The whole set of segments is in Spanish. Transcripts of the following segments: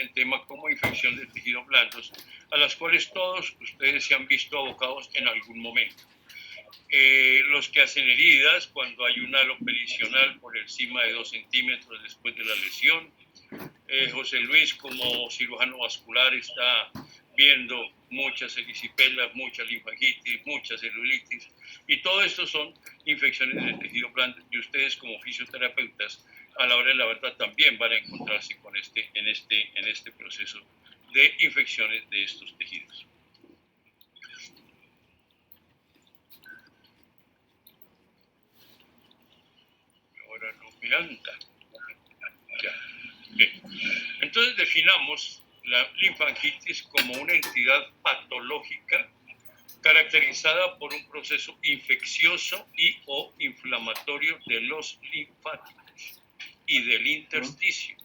en temas como infección de tejidos blandos, a las cuales todos ustedes se han visto abocados en algún momento. Los que hacen heridas cuando hay un halo pericional por encima de 2 centímetros después de la lesión. José Luis, como cirujano vascular, está viendo muchas erisipelas, mucha linfangitis, mucha celulitis, y todo esto son infecciones del tejido blando, y ustedes como fisioterapeutas a la hora de la verdad también van a encontrarse con en este proceso de infecciones de estos tejidos. Ahora no me anda. Ya. Bien. Entonces definamos la linfangitis como una entidad patológica caracterizada por un proceso infeccioso y o inflamatorio de los linfáticos y del intersticio.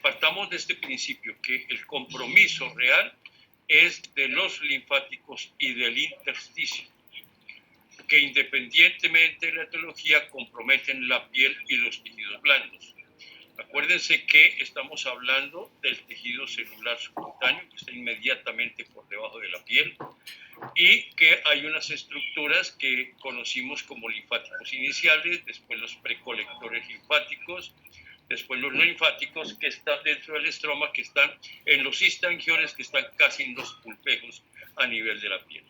Partamos de este principio que el compromiso real es de los linfáticos y del intersticio, que independientemente de la etiología comprometen la piel y los tejidos blandos. Acuérdense que estamos hablando del tejido celular subcutáneo que está inmediatamente por debajo de la piel y que hay unas estructuras que conocimos como linfáticos iniciales, después los precolectores linfáticos, después los no linfáticos que están dentro del estroma, que están en los histangiones, que están casi en los pulpejos a nivel de la piel.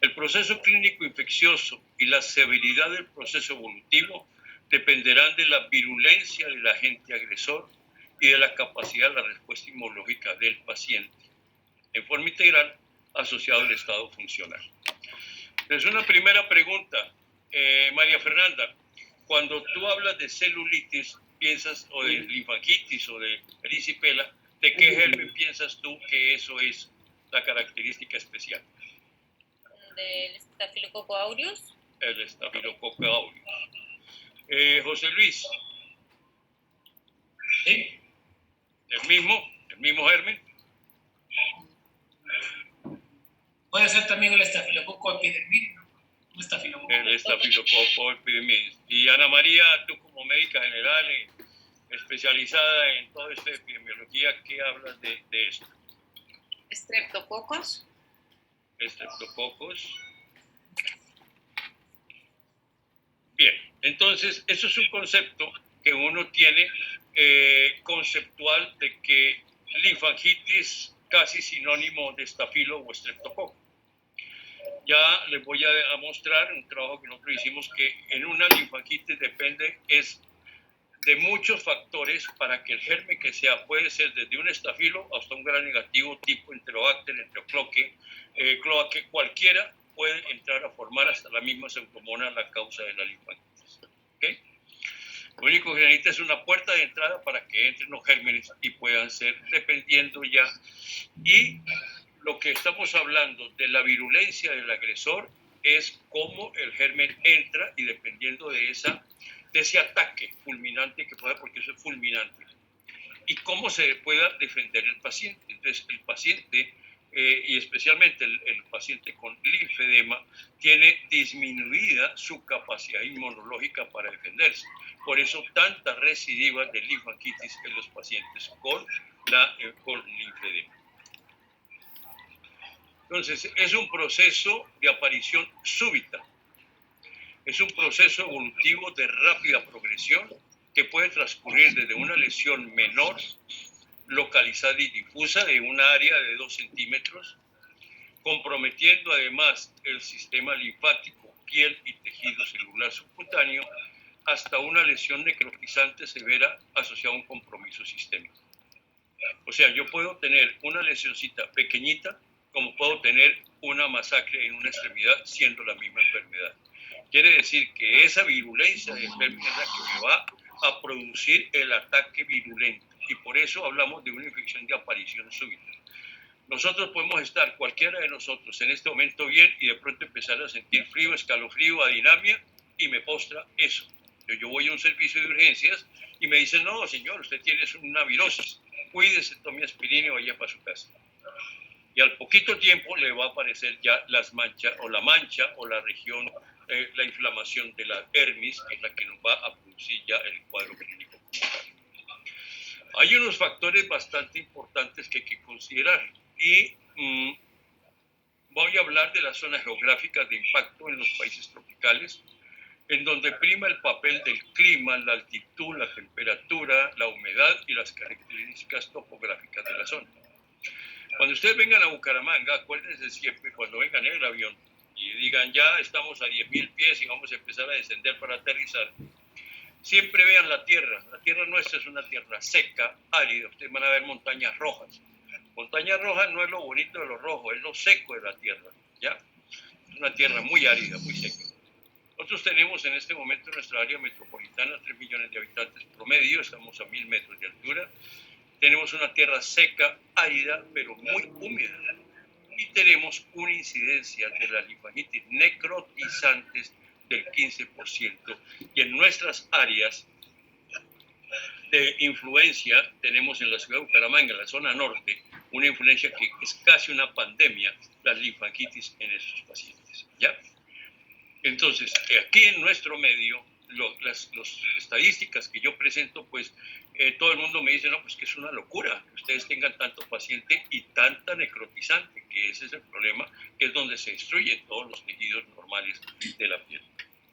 El proceso clínico infeccioso y la severidad del proceso evolutivo dependerán de la virulencia del agente agresor y de la capacidad de la respuesta inmunológica del paciente, en forma integral asociado al estado funcional. Entonces, una primera pregunta, María Fernanda, cuando tú hablas de celulitis, piensas, o de linfangitis o de erisipela, ¿de qué germen piensas tú que eso es la característica especial? Del Staphylococcus aureus. El Staphylococcus aureus. José Luis. ¿Sí? ¿El mismo germen? Puede ser también el Staphylococcus epidermidis, ¿no? El Staphylococcus epidermidis. Y Ana María, tú como médica general especializada en toda esta epidemiología, ¿qué hablas de esto? Streptococcus. Streptococcus. Bien, entonces eso es un concepto que uno tiene conceptual de que linfangitis casi sinónimo de estafilo o estreptococo. Ya les voy a mostrar un trabajo que nosotros hicimos que en una linfangitis depende de muchos factores para que el germen que sea, puede ser desde un estafilo hasta un gran negativo tipo Enterobacter, Enterocloque, cloaque, cualquiera puede entrar a formar hasta la misma pseudomonas la causa de la linfangitis. ¿Okay? Lo único que necesita es una puerta de entrada para que entren los gérmenes y puedan ser dependiendo ya. Y lo que estamos hablando de la virulencia del agresor es cómo el germen entra y dependiendo de ese ataque fulminante que pueda, porque eso es fulminante, y cómo se pueda defender el paciente. Entonces, el paciente, y especialmente el paciente con linfedema, tiene disminuida su capacidad inmunológica para defenderse. Por eso, tantas recidivas de linfangitis en los pacientes con linfedema. Entonces, es un proceso de aparición súbita. Es un proceso evolutivo de rápida progresión que puede transcurrir desde una lesión menor, localizada y difusa de un área de 2 centímetros, comprometiendo además el sistema linfático, piel y tejido celular subcutáneo, hasta una lesión necrotizante severa asociada a un compromiso sistémico. O sea, yo puedo tener una lesioncita pequeñita, como puedo tener una masacre en una extremidad siendo la misma enfermedad. Quiere decir que esa virulencia de germen es la que me va a producir el ataque virulento. Y por eso hablamos de una infección de aparición súbita. Nosotros podemos estar, cualquiera de nosotros, en este momento bien y de pronto empezar a sentir frío, escalofrío, adinamia y me postra eso. Yo voy a un servicio de urgencias y me dicen, no, señor, usted tiene una virosis, cuídese, tome aspirina y vaya para su casa. Y al poquito tiempo le va a aparecer ya las manchas o la mancha o la región, la inflamación de la hermis, que es la que nos va a producir ya el cuadro clínico como tal. Hay unos factores bastante importantes que hay que considerar y voy a hablar de las zonas geográficas de impacto en los países tropicales, en donde prima el papel del clima, la altitud, la temperatura, la humedad y las características topográficas de la zona. Cuando ustedes vengan a Bucaramanga, acuérdense siempre cuando vengan en el avión y digan ya estamos a 10.000 pies y vamos a empezar a descender para aterrizar, siempre vean la tierra. La tierra nuestra es una tierra seca, árida. Ustedes van a ver montañas rojas. Montañas rojas no es lo bonito de lo rojo, es lo seco de la tierra, ¿ya? Es una tierra muy árida, muy seca. Nosotros tenemos en este momento en nuestra área metropolitana 3 millones de habitantes promedio, estamos a 1.000 metros de altura. Tenemos una tierra seca, árida, pero muy húmeda. Y tenemos una incidencia de las linfangitis necrotizantes del 15%. Y en nuestras áreas de influencia tenemos en la ciudad de Bucaramanga, en la zona norte, una influencia que es casi una pandemia, las linfangitis en estos pacientes, ¿ya? Entonces, aquí en nuestro medio, las estadísticas que yo presento, pues todo el mundo me dice, no, pues que es una locura que ustedes tengan tanto paciente y tanta necrotizante, que ese es el problema, que es donde se destruyen todos los tejidos normales de la piel.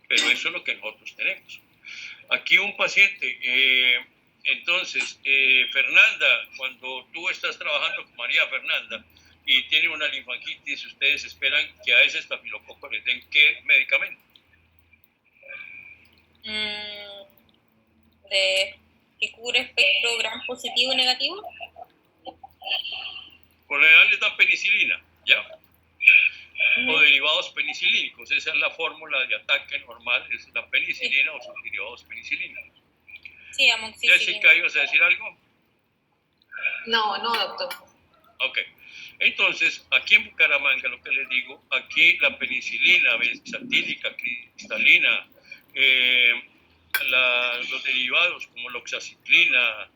Pero eso es lo que nosotros tenemos. Aquí un paciente, entonces, Fernanda, cuando tú estás trabajando con María Fernanda y tiene una linfangitis, ustedes esperan que a ese estafilococo les den ¿qué medicamento? De que cubre espectro gram positivo y negativo. Por lo general les dan penicilina, ¿ya? O derivados penicilínicos, esa es la fórmula de ataque normal, es la penicilina o sus derivados penicilina. Sí, amoxicilina. Jessica, ¿ibas a decir algo? No, doctor. Ok. Entonces, aquí en Bucaramanga, lo que les digo, aquí la penicilina, benzatílica, cristalina, los derivados como la oxaciclina,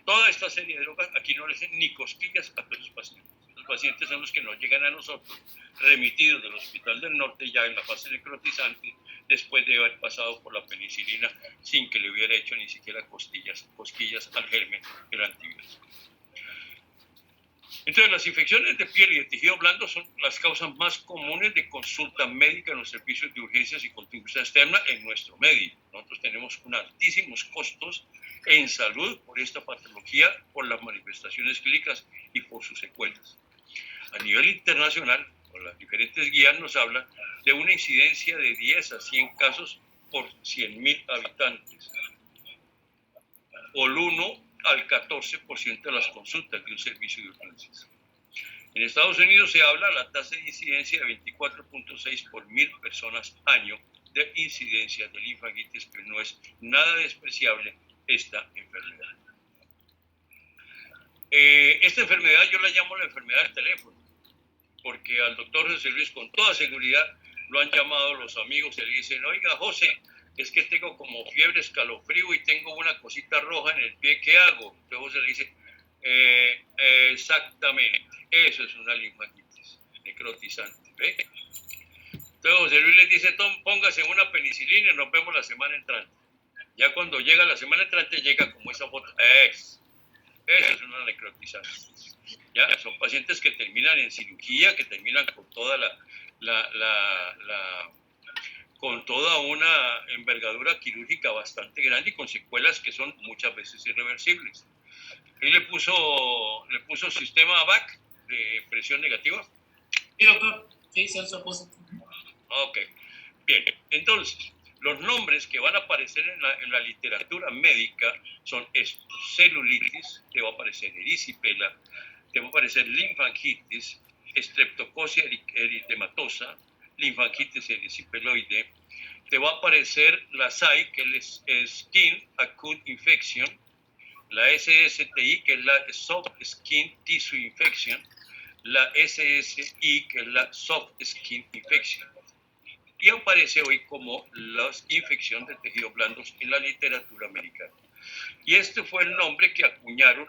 toda esta serie de drogas, aquí no les hacen ni cosquillas a los pacientes. Los pacientes son los que nos llegan a nosotros, remitidos del Hospital del Norte ya en la fase necrotizante, después de haber pasado por la penicilina sin que le hubiera hecho ni siquiera cosquillas al germen del antibiótico. Entonces, las infecciones de piel y de tejido blando son las causas más comunes de consulta médica en los servicios de urgencias y contingencia externa en nuestro medio. Nosotros tenemos unos altísimos costos en salud por esta patología, por las manifestaciones clínicas y por sus secuelas. A nivel internacional, por las diferentes guías nos hablan de una incidencia de 10 a 100 casos por 100.000 habitantes, o el 1 al 14% de las consultas de un servicio de urgencias. En Estados Unidos se habla la tasa de incidencia de 24.6 por 1.000 personas año de incidencia de linfangitis, que no es nada despreciable esta enfermedad. Esta enfermedad yo la llamo la enfermedad del teléfono, porque al doctor José Luis con toda seguridad lo han llamado los amigos y le dicen, oiga José, es que tengo como fiebre, escalofrío y tengo una cosita roja en el pie, ¿qué hago? Entonces José le dice, exactamente, eso es una linfangitis necrotizante, ¿ve? Entonces José Luis le dice, póngase una penicilina y nos vemos la semana entrante. Ya cuando llega la semana entrante llega como esa foto, eso es una necrotizante. ¿Ya? Son pacientes que terminan en cirugía, que terminan con toda con toda una envergadura quirúrgica bastante grande y con secuelas que son muchas veces irreversibles. Él le puso sistema VAC de presión negativa. Sí, doctor. Sí, Celso puso. Ok, bien. Entonces, los nombres que van a aparecer en la literatura médica son estos: celulitis, te va a aparecer erisipela, te va a aparecer linfangitis, estreptococia eritematosa, linfangitis erisipeloide, te va a aparecer la SAI, que es Skin Acute Infection, la SSTI, que es la Soft Skin Tissue Infection, la SSI, que es la Soft Skin Infection. Y aparece hoy como las infecciones de tejidos blandos en la literatura americana. Y este fue el nombre que acuñaron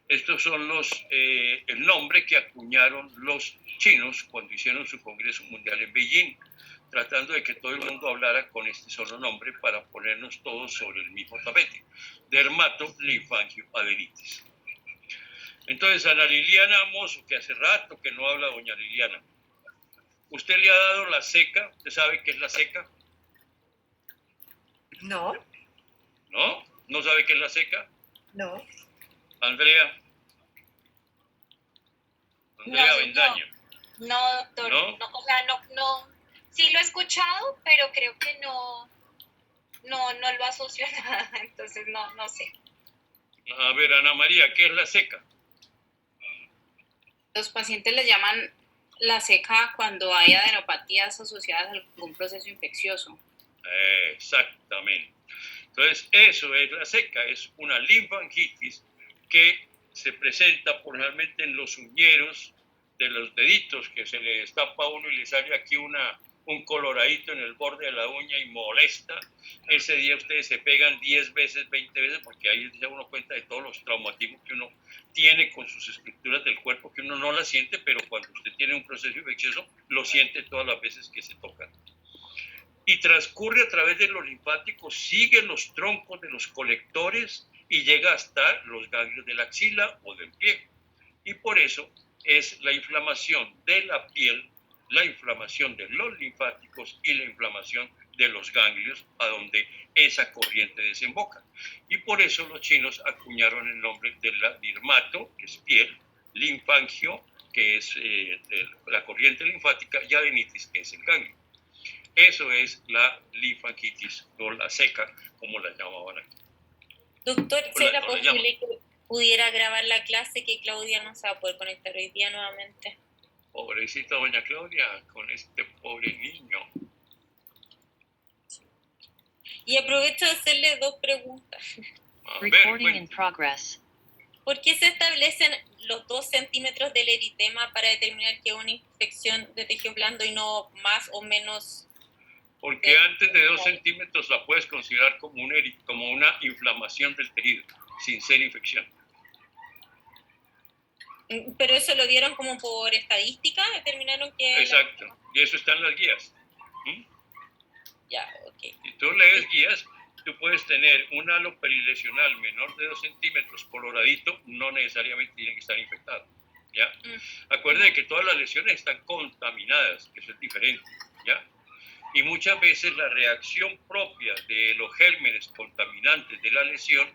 estos son el nombre que acuñaron los chinos cuando hicieron su Congreso Mundial en Beijing. tratando de que todo el mundo hablara con este solo nombre para ponernos todos sobre el mismo tapete. Dermatolinfangioadenitis. Entonces, Ana Liliana Mozo, que hace rato que no habla doña Liliana, ¿usted le ha dado la seca? ¿Usted sabe qué es la seca? No, ¿No? ¿No sabe qué es la seca? no. Andrea. Andrea No, Bendaña. No, doctor. ¿No? No, o sea, no. Sí lo he escuchado, pero creo que no lo asocio a nada. Entonces, no sé. A ver, Ana María, ¿qué es la seca? Los pacientes le llaman la seca cuando hay adenopatías asociadas a algún proceso infeccioso. Exactamente. Entonces, eso es la seca, es una linfangitis que se presenta normalmente en los uñeros de los deditos, que se le destapa a uno y le sale aquí un coloradito en el borde de la uña y molesta. Ese día ustedes se pegan 10 veces, 20 veces, porque ahí se da uno cuenta de todos los traumatismos que uno tiene con sus estructuras del cuerpo, que uno no las siente, pero cuando usted tiene un proceso infeccioso, lo siente todas las veces que se tocan. Y transcurre a través de los linfáticos, sigue los troncos de los colectores y llega hasta los ganglios de la axila o del pie. Y por eso es la inflamación de la piel, la inflamación de los linfáticos y la inflamación de los ganglios a donde esa corriente desemboca. Y por eso los chinos acuñaron el nombre de la dermato, que es piel, linfangio, que es la corriente linfática, y adenitis, que es el ganglio. Eso es la linfangitis o la seca, como la llamaban aquí. Doctor, Hola, ¿será no le posible que pudiera grabar la clase, que Claudia no se va a poder conectar hoy día nuevamente? Pobrecita doña Claudia, con este pobre niño. Y aprovecho de hacerle dos preguntas. A ver, Recording in progress. ¿Por qué se establecen los 2 centímetros del eritema para determinar que es una infección de tejido blando y no más o menos? Porque antes de 2 centímetros la puedes considerar como una inflamación del tejido, sin ser infección. Pero eso lo dieron como por estadística, determinaron que... Exacto, y eso está en las guías. Ya, ok. Si tú lees guías, tú puedes tener un halo perilesional menor de 2 centímetros coloradito, no necesariamente tiene que estar infectado. ¿Ya? Acuérdense que todas las lesiones están contaminadas, que eso es diferente. ¿Ya? Y muchas veces la reacción propia de los gérmenes contaminantes de la lesión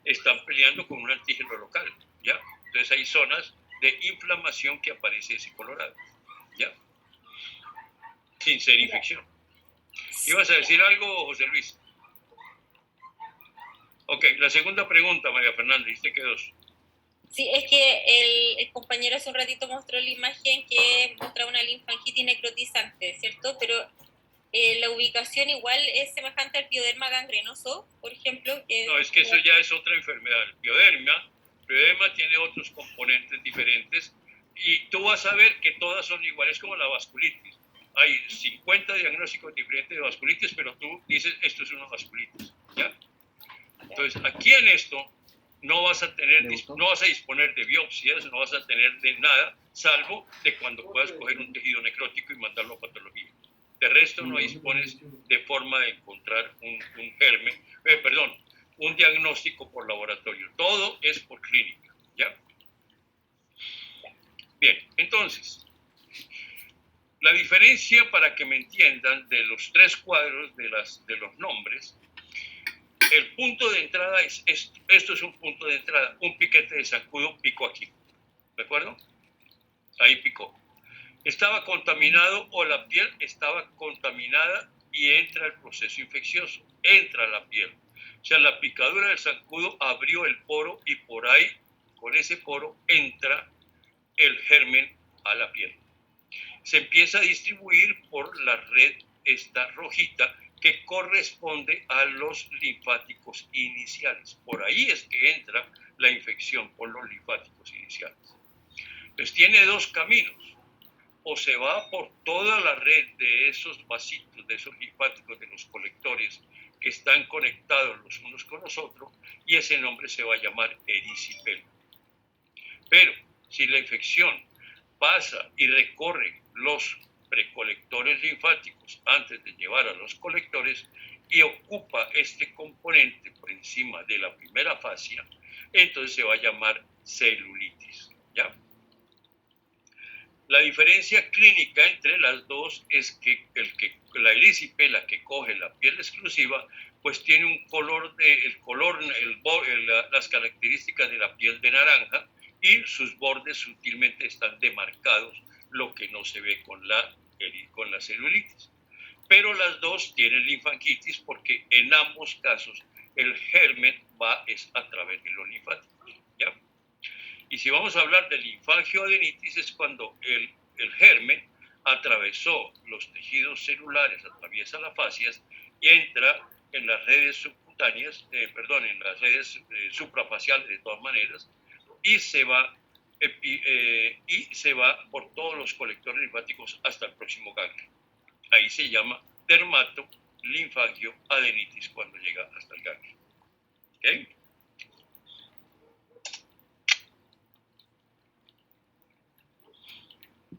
están peleando con un antígeno local, ¿ya? Entonces hay zonas de inflamación que aparece ese colorado, ¿ya? Sin ser infección. ¿Ibas a decir algo, José Luis? Ok, la segunda pregunta, María Fernanda, ¿viste que 2? Sí, es que el compañero hace un ratito mostró la imagen que muestra una linfangitis necrotizante, ¿cierto? Pero la ubicación igual es semejante al pioderma gangrenoso, por ejemplo. No, es que eso ya es otra enfermedad. El pioderma tiene otros componentes diferentes y tú vas a ver que todas son iguales, como la vasculitis. Hay 50 diagnósticos diferentes de vasculitis, pero tú dices, esto es una vasculitis, ¿ya? Entonces, aquí en esto no vas a disponer de biopsias, no vas a tener de nada, salvo de cuando puedas coger un tejido necrótico y mandarlo a patología. De resto no dispones de forma de encontrar un diagnóstico por laboratorio. Todo es por clínica, ¿ya? Bien, entonces, la diferencia, para que me entiendan, de los 3 cuadros de los nombres, el punto de entrada es esto. Esto es un punto de entrada. Un piquete de zancudo picó aquí. ¿De acuerdo? Ahí picó. Estaba contaminado o la piel estaba contaminada y entra el proceso infeccioso. Entra a la piel. O sea, la picadura del zancudo abrió el poro y por ahí, con ese poro, entra el germen a la piel. Se empieza a distribuir por la red esta rojita que corresponde a los linfáticos iniciales. Por ahí es que entra la infección por los linfáticos iniciales. Entonces tiene 2 caminos. O se va por toda la red de esos vasitos, de esos linfáticos, de los colectores que están conectados los unos con los otros, y ese nombre se va a llamar erisipela. Pero si la infección pasa y recorre los precolectores linfáticos antes de llevar a los colectores y ocupa este componente por encima de la primera fascia, entonces se va a llamar celulitis, ¿ya? La diferencia clínica entre las dos es que la erisipela que coge la piel exclusiva, pues tiene un color las características de la piel de naranja y sus bordes sutilmente están demarcados, lo que no se ve con la celulitis. Pero las dos tienen linfangitis porque en ambos casos el germen va a través de los linfáticos, ¿ya? Y si vamos a hablar de linfangioadenitis es cuando el germen atravesó los tejidos celulares, atraviesa las fascias y entra en las redes subcutáneas, en las redes suprafaciales de todas maneras, y se va por todos los colectores linfáticos hasta el próximo ganglio. Ahí se llama dermatolinfangioadenitis cuando llega hasta el ganglio. ¿Okay?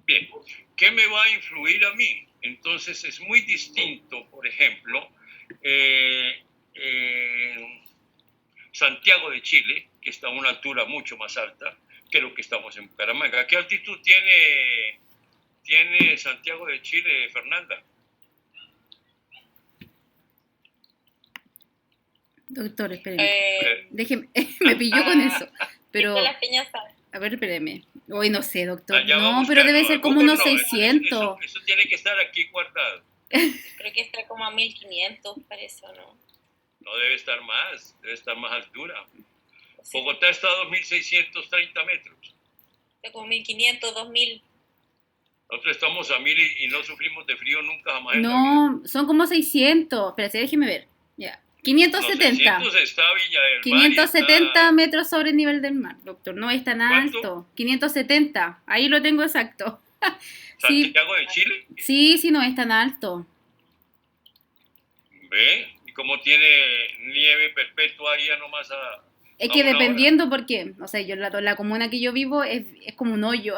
Bien, ¿qué me va a influir a mí? Entonces es muy distinto, por ejemplo, Santiago de Chile, que está a una altura mucho más alta que lo que estamos en Bucaramanga. ¿Qué altitud tiene Santiago de Chile, Fernanda? Doctor, espéreme. Déjeme, me pilló con eso. Pero, Las Peñas saben. a ver, espéreme. Hoy no sé, doctor. Allá No, vamos, pero debe no, ser como Google unos no, 600. Eso tiene que estar aquí guardado. Creo que está como a 1500, parece, ¿o no? No debe estar más, debe estar más altura. Sí, Bogotá está a 2.630 metros. está como 1500, 2000. Nosotros estamos a 1.000 y no sufrimos de frío nunca jamás en la vida. No, son como 600. Espérate, déjeme ver. Ya. 570. No, 600 está Villa del Mar. 570 metros sobre el nivel del mar, doctor. No es tan ¿Cuánto? alto. 570. Ahí lo tengo exacto. Sí, Santiago de Chile. sí, no es tan alto. ¿Ve? ¿Y cómo tiene nieve perpetua ahí ya nomás a... Es a que una dependiendo, porque, o sea, yo la comuna que yo vivo es como un hoyo.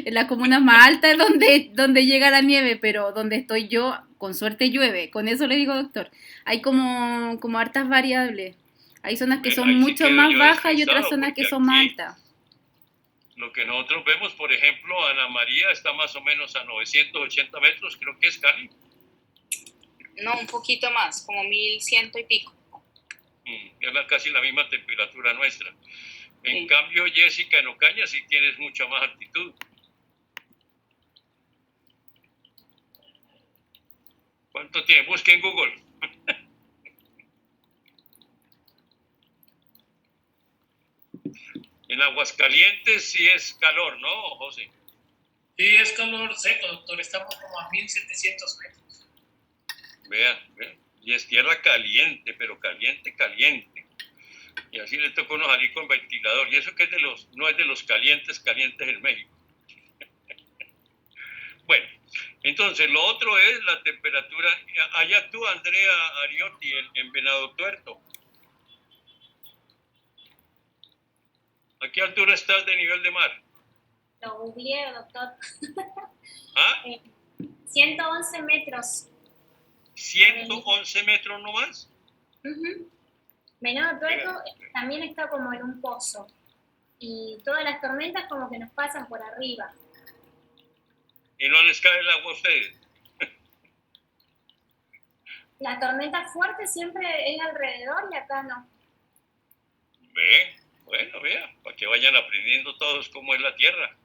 En las comunas más altas es donde llega la nieve, pero donde estoy yo, con suerte llueve. Con eso le digo, doctor. Hay como hartas variables. Hay zonas que son Ahí sí mucho quedo más yo bajas y descansado, otras zonas que porque son más aquí altas. Lo que nosotros vemos, por ejemplo, Ana María está más o menos a 980 metros, creo que es Cali. No, un poquito más, como 1100 y pico. Es casi la misma temperatura nuestra. En Sí. cambio, Jessica, en Ocaña sí tienes mucha más altitud. ¿Cuánto tiene? Busque en Google. En Aguascalientes sí es calor, ¿no, José? Sí, es calor seco, doctor. Estamos como a 1700 metros. Vean. Y es tierra caliente, pero caliente. Y así le toca a uno salir con ventilador. Y eso que no es de los calientes en México. Bueno, entonces lo otro es la temperatura. Allá tú, Andrea Ariotti, en Venado Tuerto. ¿A qué altura estás de nivel de mar? Lo googleé, doctor. ¿Ah? 111 metros. 111 metros nomás. Venado Tuerto también está como en un pozo. Y todas las tormentas como que nos pasan por arriba. Y no les cae el agua a ustedes. La tormenta fuerte siempre es alrededor y acá no. Vea, para que vayan aprendiendo todos cómo es la tierra.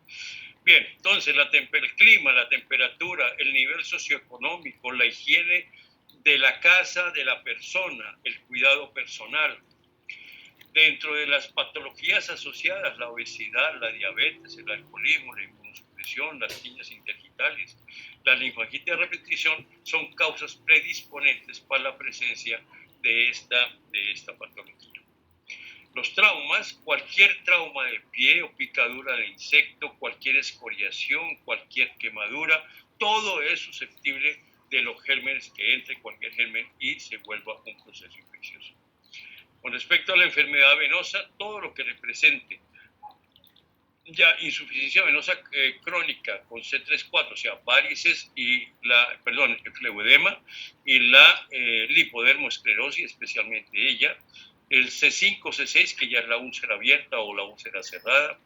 Bien, entonces el clima, la temperatura, el nivel socioeconómico, la higiene de la casa, de la persona, el cuidado personal. Dentro de las patologías asociadas, la obesidad, la diabetes, el alcoholismo, la inmunosupresión, las tiñas interdigitales, la linfangitis a repetición son causas predisponentes para la presencia de esta patología. Los traumas, cualquier trauma de pie o picadura de insecto, cualquier escoriación, cualquier quemadura, todo es susceptible de los gérmenes que entre cualquier germen y se vuelva un proceso infeccioso. Con respecto a la enfermedad venosa, todo lo que represente ya insuficiencia venosa crónica con C3-4, o sea, varices y el fleboedema y la lipodermoesclerosis, especialmente ella, el C5, C6, que ya es la úlcera abierta o la úlcera cerrada,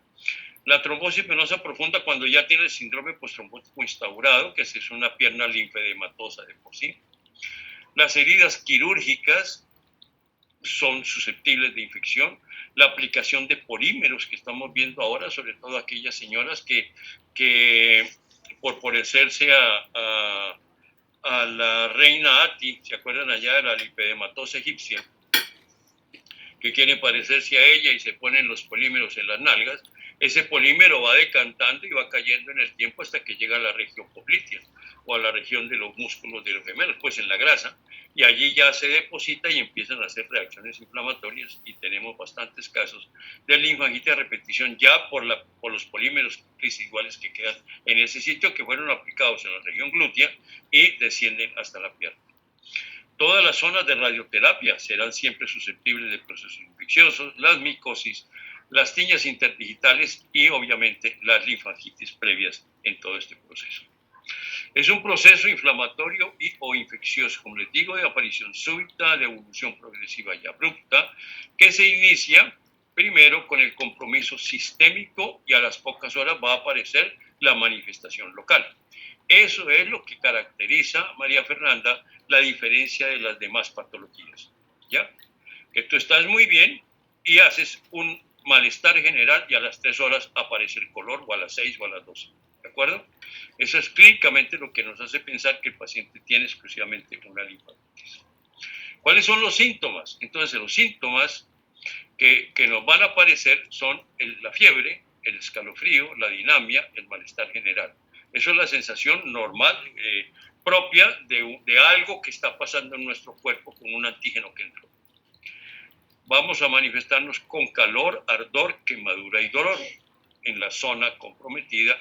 la trombosis venosa profunda cuando ya tiene el síndrome postrombótico instaurado, que es una pierna linfedematosa de por sí. Las heridas quirúrgicas son susceptibles de infección. La aplicación de polímeros que estamos viendo ahora, sobre todo aquellas señoras que por parecerse a la reina Ati, ¿se acuerdan allá de la lipedematosa egipcia? Que quieren parecerse a ella y se ponen los polímeros en las nalgas. Ese polímero va decantando y va cayendo en el tiempo hasta que llega a la región poplitea o a la región de los músculos de los gemelos, pues en la grasa, y allí ya se deposita y empiezan a hacer reacciones inflamatorias, y tenemos bastantes casos de linfangitis a repetición ya por los polímeros residuales que quedan en ese sitio, que fueron aplicados en la región glútea y descienden hasta la pierna. Todas las zonas de radioterapia serán siempre susceptibles de procesos infecciosos, las micosis, las tiñas interdigitales y obviamente las linfangitis previas en todo este proceso. Es un proceso inflamatorio o infeccioso, como les digo, de aparición súbita, de evolución progresiva y abrupta, que se inicia primero con el compromiso sistémico y a las pocas horas va a aparecer la manifestación local. Eso es lo que caracteriza, María Fernanda, la diferencia de las demás patologías, ¿ya? Que tú estás muy bien y haces un malestar general y a las 3 horas aparece el color, o a las 6 o a las 12, ¿de acuerdo? Eso es clínicamente lo que nos hace pensar que el paciente tiene exclusivamente una linfadenitis. ¿Cuáles son los síntomas? Entonces, los síntomas que nos van a aparecer son la fiebre, el escalofrío, la dinamia, el malestar general. Eso es la sensación normal, propia de algo que está pasando en nuestro cuerpo con un antígeno que entró. Vamos a manifestarnos con calor, ardor, quemadura y dolor en la zona comprometida,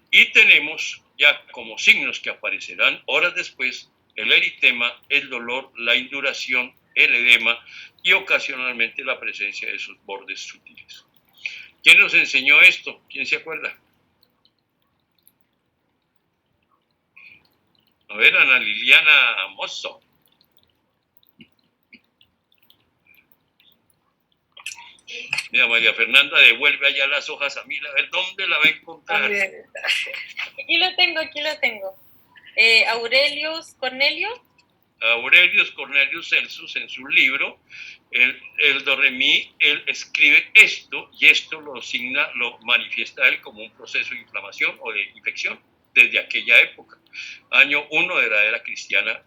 y tenemos ya como signos que aparecerán horas después el eritema, el dolor, la induración, el edema y ocasionalmente la presencia de esos bordes sutiles. ¿Quién nos enseñó esto? ¿Quién se acuerda? A ver, Ana Liliana Mosso. Mira, María Fernanda devuelve allá las hojas a mí, a ver dónde la va a encontrar. Aquí lo tengo. Aurelius Cornelius Celsus, en su libro, el do re mi, él escribe esto, y esto lo manifiesta él como un proceso de inflamación o de infección desde aquella época. Año 1 de la era cristiana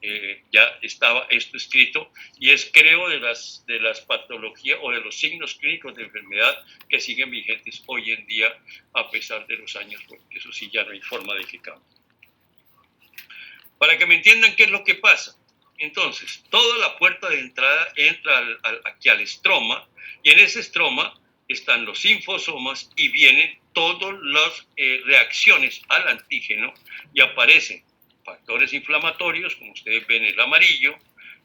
ya estaba esto escrito, y es, creo, de las patologías o de los signos clínicos de enfermedad que siguen vigentes hoy en día a pesar de los años, porque eso sí ya no hay forma de que cambie. Para que me entiendan qué es lo que pasa. Entonces, toda la puerta de entrada entra aquí al estroma, y en ese estroma están los linfosomas y vienen todas las reacciones al antígeno, y aparecen factores inflamatorios, como ustedes ven el amarillo,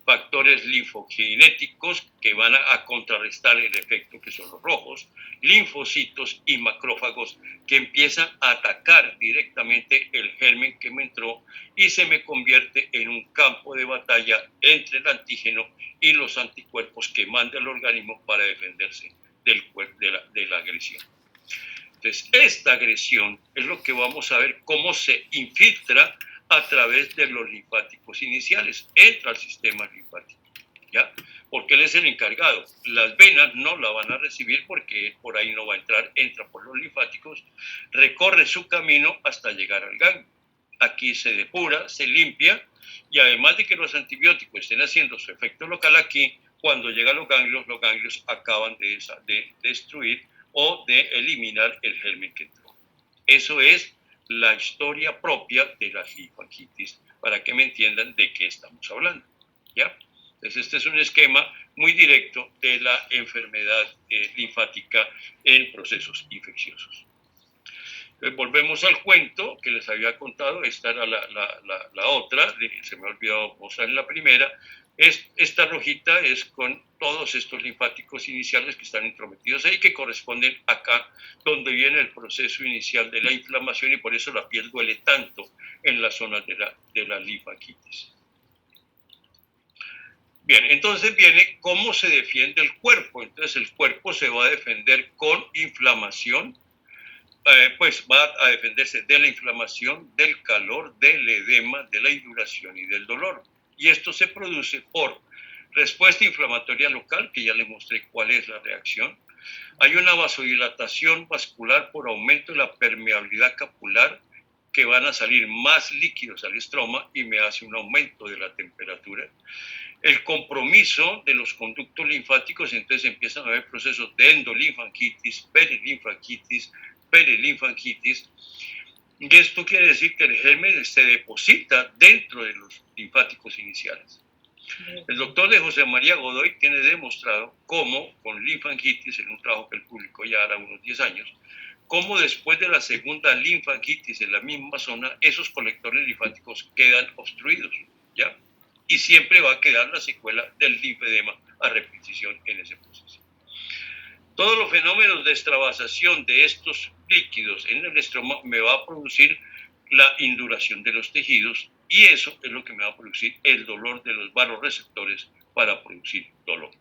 factores linfogenéticos que van a contrarrestar el efecto, que son los rojos, linfocitos y macrófagos que empiezan a atacar directamente el germen que me entró y se me convierte en un campo de batalla entre el antígeno y los anticuerpos que manda el organismo para defenderse de la agresión. Entonces, esta agresión es lo que vamos a ver cómo se infiltra a través de los linfáticos iniciales, entra al sistema linfático, ¿ya? Porque él es el encargado. Las venas no la van a recibir porque por ahí no va a entrar, entra por los linfáticos, recorre su camino hasta llegar al ganglio. Aquí se depura, se limpia, y además de que los antibióticos estén haciendo su efecto local aquí, cuando llega a los ganglios acaban de destruir o de eliminar el germen que entró. Eso es la historia propia de las linfangitis, para que me entiendan de qué estamos hablando, ¿ya? Entonces, este es un esquema muy directo de la enfermedad linfática en procesos infecciosos. Entonces, volvemos al cuento que les había contado. Esta era la otra, se me ha olvidado mostrar en la primera, Esta rojita es con todos estos linfáticos iniciales que están intrometidos ahí, que corresponden acá, donde viene el proceso inicial de la inflamación, y por eso la piel duele tanto en la zona de la linfangitis. Bien, entonces viene cómo se defiende el cuerpo. Entonces el cuerpo se va a defender con inflamación, pues va a defenderse de la inflamación, del calor, del edema, de la induración y del dolor. Y esto se produce por respuesta inflamatoria local, que ya les mostré cuál es la reacción. Hay una vasodilatación vascular por aumento de la permeabilidad capilar, que van a salir más líquidos al estroma y me hace un aumento de la temperatura. El compromiso de los conductos linfáticos, entonces empiezan a haber procesos de endolinfangitis, perilinfangitis, y esto quiere decir que el germen se deposita dentro de los linfáticos iniciales. El doctor de José María Godoy tiene demostrado cómo, con linfangitis, en un trabajo que él publicó ya hace unos 10 años, cómo después de la segunda linfangitis en la misma zona, esos colectores linfáticos quedan obstruidos, ¿ya? Y siempre va a quedar la secuela del linfedema a repetición en ese proceso. Todos los fenómenos de extravasación de estos líquidos en el estroma me va a producir la induración de los tejidos, y eso es lo que me va a producir el dolor de los vasoreceptores para producir dolor.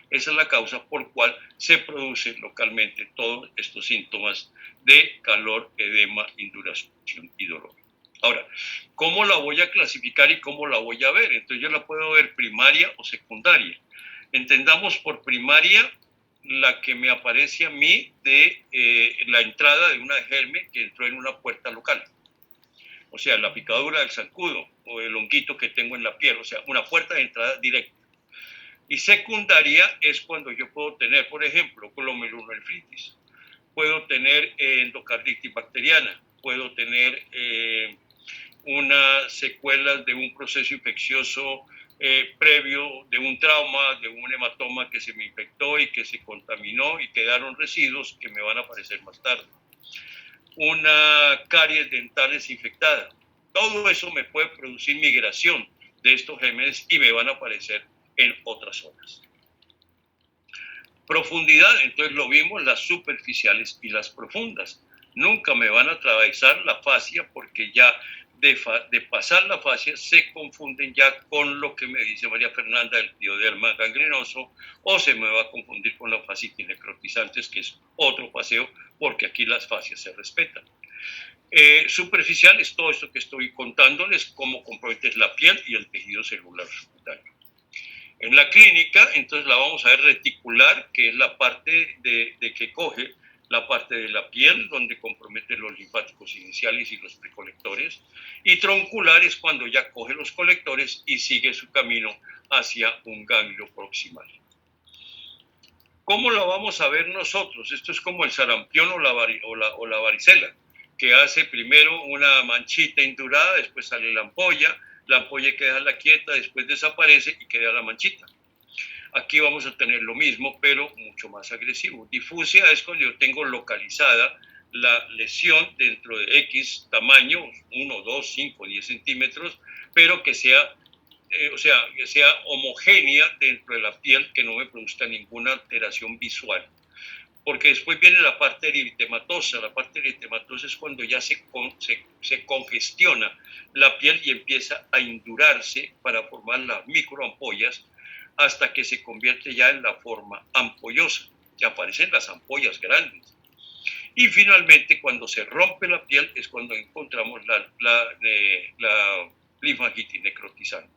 Esa es la causa por cual se producen localmente todos estos síntomas de calor, edema, induración y dolor. Ahora, ¿cómo la voy a clasificar y cómo la voy a ver? Entonces yo la puedo ver primaria o secundaria. Entendamos por primaria la que me aparece a mí de la entrada de una germen que entró en una puerta local. O sea, la picadura del zancudo o el honguito que tengo en la piel, o sea, una puerta de entrada directa. Y secundaria es cuando yo puedo tener, por ejemplo, glomerulonefritis, puedo tener endocarditis bacteriana, puedo tener unas secuelas de un proceso infeccioso previo, de un trauma, de un hematoma que se me infectó y que se contaminó y quedaron residuos que me van a aparecer más tarde. Una caries dentales infectada. Todo eso me puede producir migración de estos gérmenes y me van a aparecer en otras zonas. Profundidad, entonces lo vimos, las superficiales y las profundas. Nunca me van a atravesar la fascia porque ya de pasar la fascia se confunden ya con lo que me dice María Fernanda del pioderma gangrenoso, o se me va a confundir con la fascitis necrotizantes, que es otro paseo, porque aquí las fascias se respetan. Superficial es todo esto que estoy contándoles, cómo compromete la piel y el tejido celular subcutáneo. En la clínica, entonces la vamos a ver reticular, que es la parte de que coge la parte de la piel, donde compromete los linfáticos iniciales y los precolectores, y troncular es cuando ya coge los colectores y sigue su camino hacia un ganglio proximal. ¿Cómo lo vamos a ver nosotros? Esto es como el sarampión o la varicela, que hace primero una manchita indurada, después sale la ampolla hay que dejarla quieta, después desaparece y queda la manchita. Aquí vamos a tener lo mismo, pero mucho más agresivo. Difusia es cuando yo tengo localizada la lesión dentro de X tamaño, 1, 2, 5, 10 centímetros, pero que sea, que sea homogénea dentro de la piel, que no me produzca ninguna alteración visual. Porque después viene la parte eritematosa. La parte eritematosa es cuando ya se congestiona la piel y empieza a indurarse para formar las microampollas, hasta que se convierte ya en la forma ampollosa, que aparecen las ampollas grandes. Y finalmente, cuando se rompe la piel, es cuando encontramos la linfangitis necrotizante.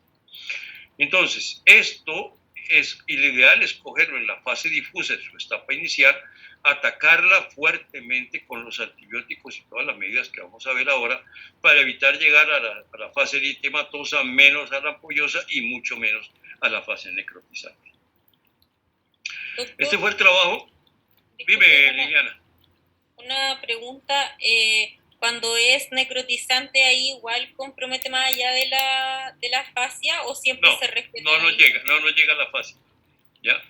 Entonces, esto es, y lo ideal es cogerlo en la fase difusa, en su etapa inicial, atacarla fuertemente con los antibióticos y todas las medidas que vamos a ver ahora, para evitar llegar a la fase eritematosa, menos a la ampollosa y mucho menos a la fase necrotizante. Doctor, Este fue el trabajo. Dime, Liliana. Una pregunta, cuando es necrotizante, ahí igual compromete más allá de la fascia, o siempre se respeta. No llega a la fascia. ¿Ya?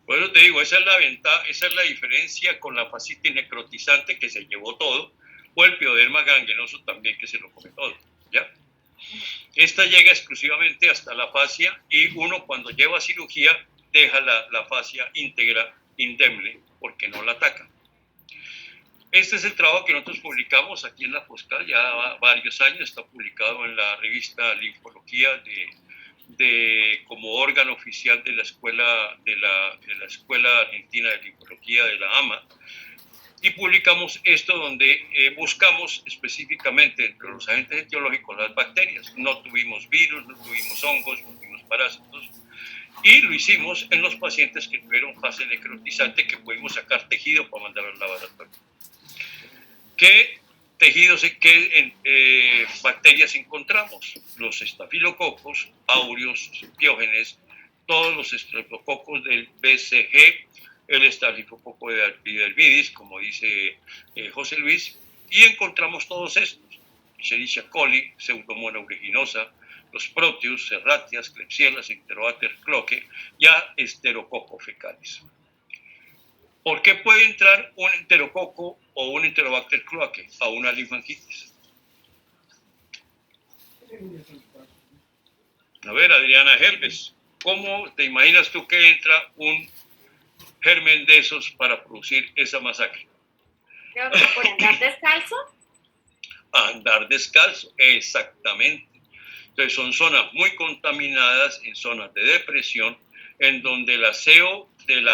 Por eso te digo, esa es la ventaja, esa es la diferencia con la fascitis necrotizante, que se llevó todo, o el pioderma gangrenoso también, que se lo come todo. ¿Ya? Esta llega exclusivamente hasta la fascia y uno cuando lleva cirugía deja la fascia íntegra, indemne, porque no la ataca. Este es el trabajo que nosotros publicamos aquí en la Foscal, ya varios años, está publicado en la revista Linfología como órgano oficial de la Escuela Argentina de Linfología de la AMA, y publicamos esto donde buscamos específicamente entre los agentes etiológicos las bacterias. No tuvimos virus, no tuvimos hongos, no tuvimos parásitos, y lo hicimos en los pacientes que tuvieron fase necrotizante, que pudimos sacar tejido para mandar al laboratorio. ¿Qué tejidos, qué bacterias encontramos? Los estafilococos, aureus, piógenes, todos los estreptococos del BCG, el estafilococo de epidermidis, como dice José Luis, y encontramos todos estos: Escherichia coli, Pseudomonas aeruginosa, los Proteus, Serratias, Klebsiella, Enterobater cloacae y Enterococcus fecalis. ¿Por qué puede entrar un enterococo o un Enterobacter cloacae a una linfangitis? A ver, Adriana Helves, ¿cómo te imaginas tú que entra un germen de esos para producir esa masacre? Creo que por andar descalzo. Andar descalzo, exactamente. Entonces son zonas muy contaminadas, en zonas de depresión, en donde el aseo del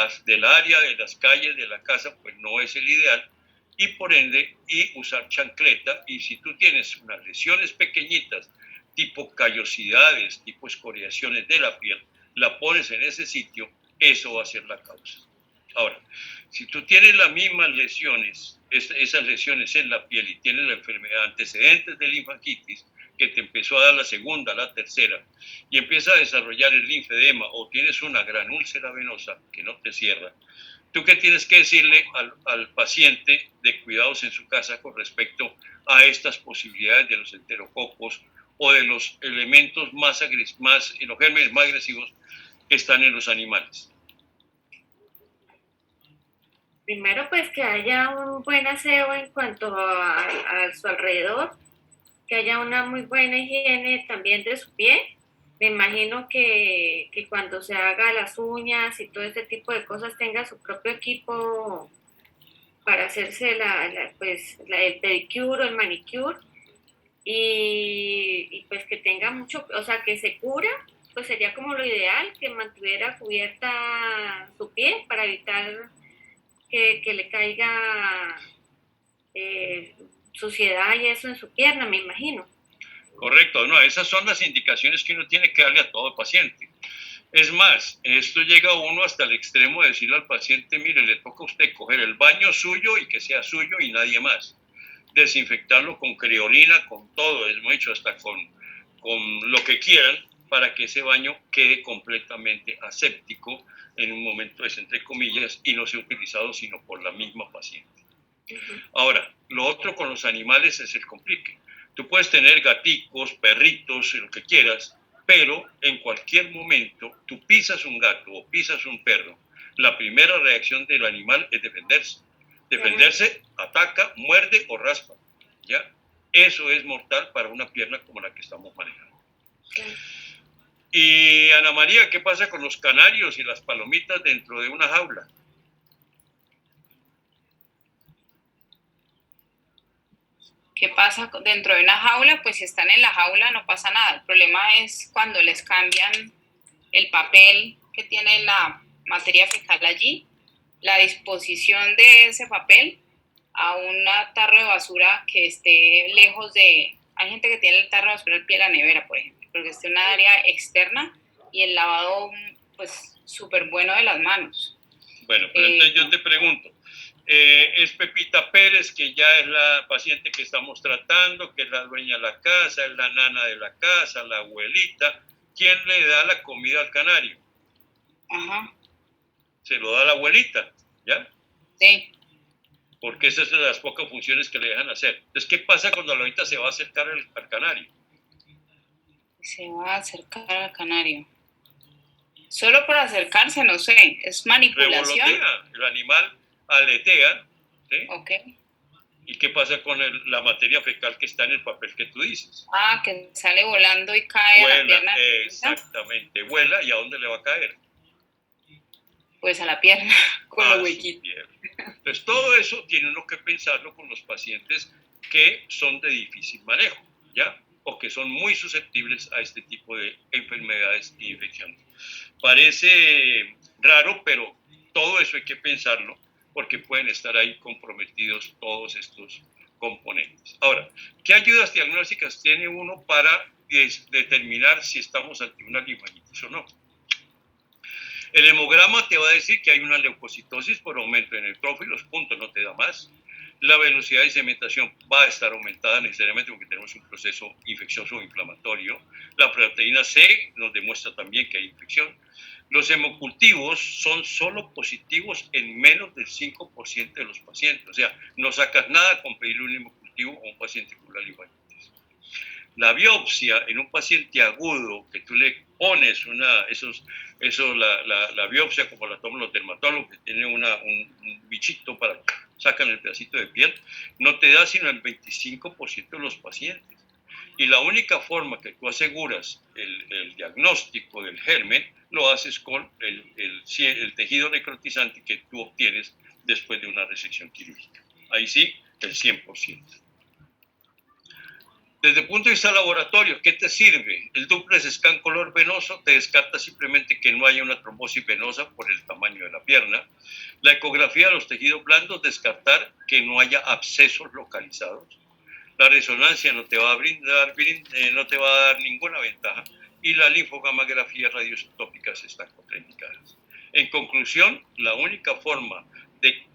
área, de las calles, de la casa, pues no es el ideal, y por ende, y usar chancleta, y si tú tienes unas lesiones pequeñitas, tipo callosidades, tipo escoriaciones de la piel, la pones en ese sitio, eso va a ser la causa. Ahora, si tú tienes las mismas lesiones, esas lesiones en la piel, y tienes la enfermedad, antecedentes de linfangitis, que te empezó a dar la segunda, la tercera, y empieza a desarrollar el linfedema, o tienes una gran úlcera venosa que no te cierra, ¿tú qué tienes que decirle al paciente de cuidados en su casa con respecto a estas posibilidades de los enterococos o de los elementos los gérmenes más agresivos que están en los animales? Primero, pues que haya un buen aseo en cuanto a su alrededor, que haya una muy buena higiene también de su pie. Me imagino que cuando se haga las uñas y todo este tipo de cosas tenga su propio equipo para hacerse el pedicure o el manicure, y pues que tenga mucho, o sea, que se cura, pues sería como lo ideal, que mantuviera cubierta su pie para evitar que le caiga suciedad y eso en su pierna, me imagino. Correcto, no, esas son las indicaciones que uno tiene que darle a todo paciente. Es más, esto llega a uno hasta el extremo de decirle al paciente: mire, le toca a usted coger el baño suyo y que sea suyo y nadie más. Desinfectarlo con creolina, con todo, hemos hecho hasta con lo que quieran, para que ese baño quede completamente aséptico en un momento entre comillas, y no sea utilizado sino por la misma paciente. Ahora, lo otro con los animales es el complique. Tú puedes tener gaticos, perritos, lo que quieras, pero en cualquier momento tú pisas un gato o pisas un perro, la primera reacción del animal es defenderse. Defenderse, ataca, muerde o raspa, ¿ya? Eso es mortal para una pierna como la que estamos manejando. Y Ana María, ¿qué pasa con los canarios y las palomitas dentro de una jaula? ¿Qué pasa dentro de una jaula? Pues si están en la jaula no pasa nada. El problema es cuando les cambian el papel que tiene la materia fecal allí, la disposición de ese papel a un tarro de basura que esté lejos de... Hay gente que tiene el tarro de basura al pie de la nevera, por ejemplo, porque esté en una área externa, y el lavado, pues, súper bueno de las manos. Bueno, pero entonces yo te pregunto, es Pepita Pérez, que ya es la paciente que estamos tratando, que es la dueña de la casa, es la nana de la casa, la abuelita. ¿Quién le da la comida al canario? Ajá. Se lo da la abuelita, ¿ya? Sí. Porque esas son las pocas funciones que le dejan hacer. Entonces, ¿qué pasa cuando la abuelita se va a acercar al canario? Se va a acercar al canario. Solo por acercarse, no sé, es manipulación. Revolotea, el animal aletea, ¿sí? Ok. ¿Y qué pasa con la materia fecal que está en el papel que tú dices? Ah, que sale volando y cae a la Vuela, pierna. exactamente, vuela, ¿y a dónde le va a caer? Pues a la pierna, con A los su huequitos. pierna. Entonces, todo eso tiene uno que pensarlo con los pacientes que son de difícil manejo, ¿ya? O que son muy susceptibles a este tipo de enfermedades e infecciones. Parece raro, pero todo eso hay que pensarlo porque pueden estar ahí comprometidos todos estos componentes. Ahora, ¿qué ayudas diagnósticas tiene uno para determinar si estamos ante una linfangitis o no? El hemograma te va a decir que hay una leucocitosis por aumento de neutrófilos, punto, no te da más. La velocidad de sedimentación va a estar aumentada necesariamente porque tenemos un proceso infeccioso o inflamatorio. La proteína C nos demuestra también que hay infección. Los hemocultivos son solo positivos en menos del 5% de los pacientes. O sea, no sacas nada con pedirle un hemocultivo a un paciente con la linfangitis. La biopsia en un paciente agudo, que tú le pones la biopsia como la toman los dermatólogos, que tienen un bichito para sacan el pedacito de piel, no te da sino el 25% de los pacientes. Y la única forma que tú aseguras el diagnóstico del germen lo haces con el tejido necrotizante que tú obtienes después de una resección quirúrgica. Ahí sí, el 100%. Desde el punto de vista laboratorio, ¿qué te sirve? El duplex scan color venoso te descarta simplemente que no haya una trombosis venosa por el tamaño de la pierna. La ecografía de los tejidos blandos, descartar que no haya abscesos localizados. La resonancia no te va a dar ninguna ventaja. Y la linfogamografía radioisótópicas están contraindicadas. En conclusión, la única forma de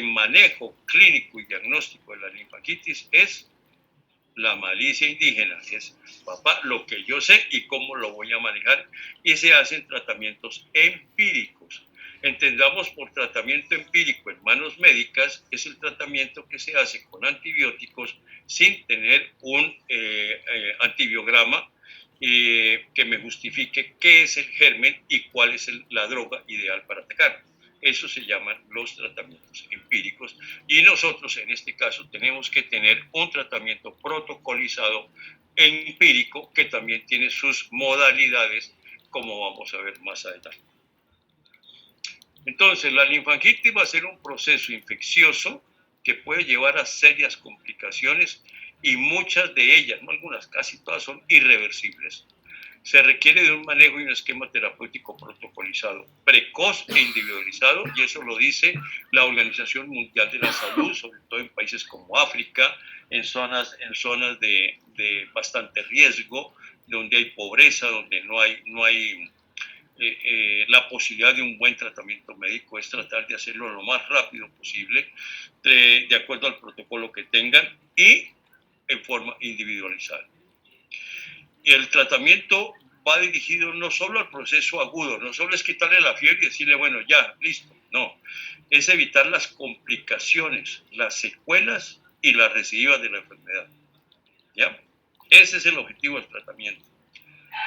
manejo clínico y diagnóstico de la linfangitis es la malicia indígena, es papá, lo que yo sé y cómo lo voy a manejar, y se hacen tratamientos empíricos. Entendamos por tratamiento empírico en manos médicas, es el tratamiento que se hace con antibióticos sin tener un antibiograma que me justifique qué es el germen y cuál es la droga ideal para atacar. Eso se llaman los tratamientos empíricos y nosotros en este caso tenemos que tener un tratamiento protocolizado empírico que también tiene sus modalidades, como vamos a ver más adelante. Entonces, la linfangitis va a ser un proceso infeccioso que puede llevar a serias complicaciones y muchas de ellas, no algunas, casi todas son irreversibles. Se requiere de un manejo y un esquema terapéutico protocolizado, precoz e individualizado, y eso lo dice la Organización Mundial de la Salud, sobre todo en países como África, en zonas de bastante riesgo, donde hay pobreza, donde no hay la posibilidad de un buen tratamiento médico, es tratar de hacerlo lo más rápido posible, de acuerdo al protocolo que tengan y en forma individualizada. Y el tratamiento va dirigido no solo al proceso agudo, no solo es quitarle la fiebre y decirle, bueno, ya, listo. No, es evitar las complicaciones, las secuelas y las recidivas de la enfermedad. ¿Ya? Ese es el objetivo del tratamiento.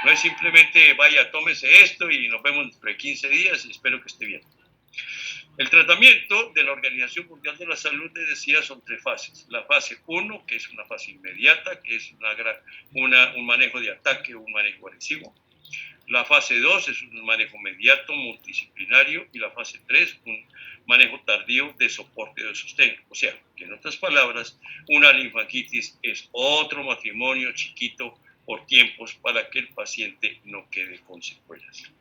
No es simplemente, vaya, tómese esto y nos vemos dentro de 15 días y espero que esté bien. El tratamiento de la Organización Mundial de la Salud, les decía, son 3 fases. La fase 1, que es una fase inmediata, que es un manejo de ataque, un manejo agresivo. La fase 2 es un manejo inmediato, multidisciplinario. Y la fase 3, un manejo tardío de soporte de sostén. O sea, que en otras palabras, una linfangitis es otro matrimonio chiquito por tiempos para que el paciente no quede con secuelas.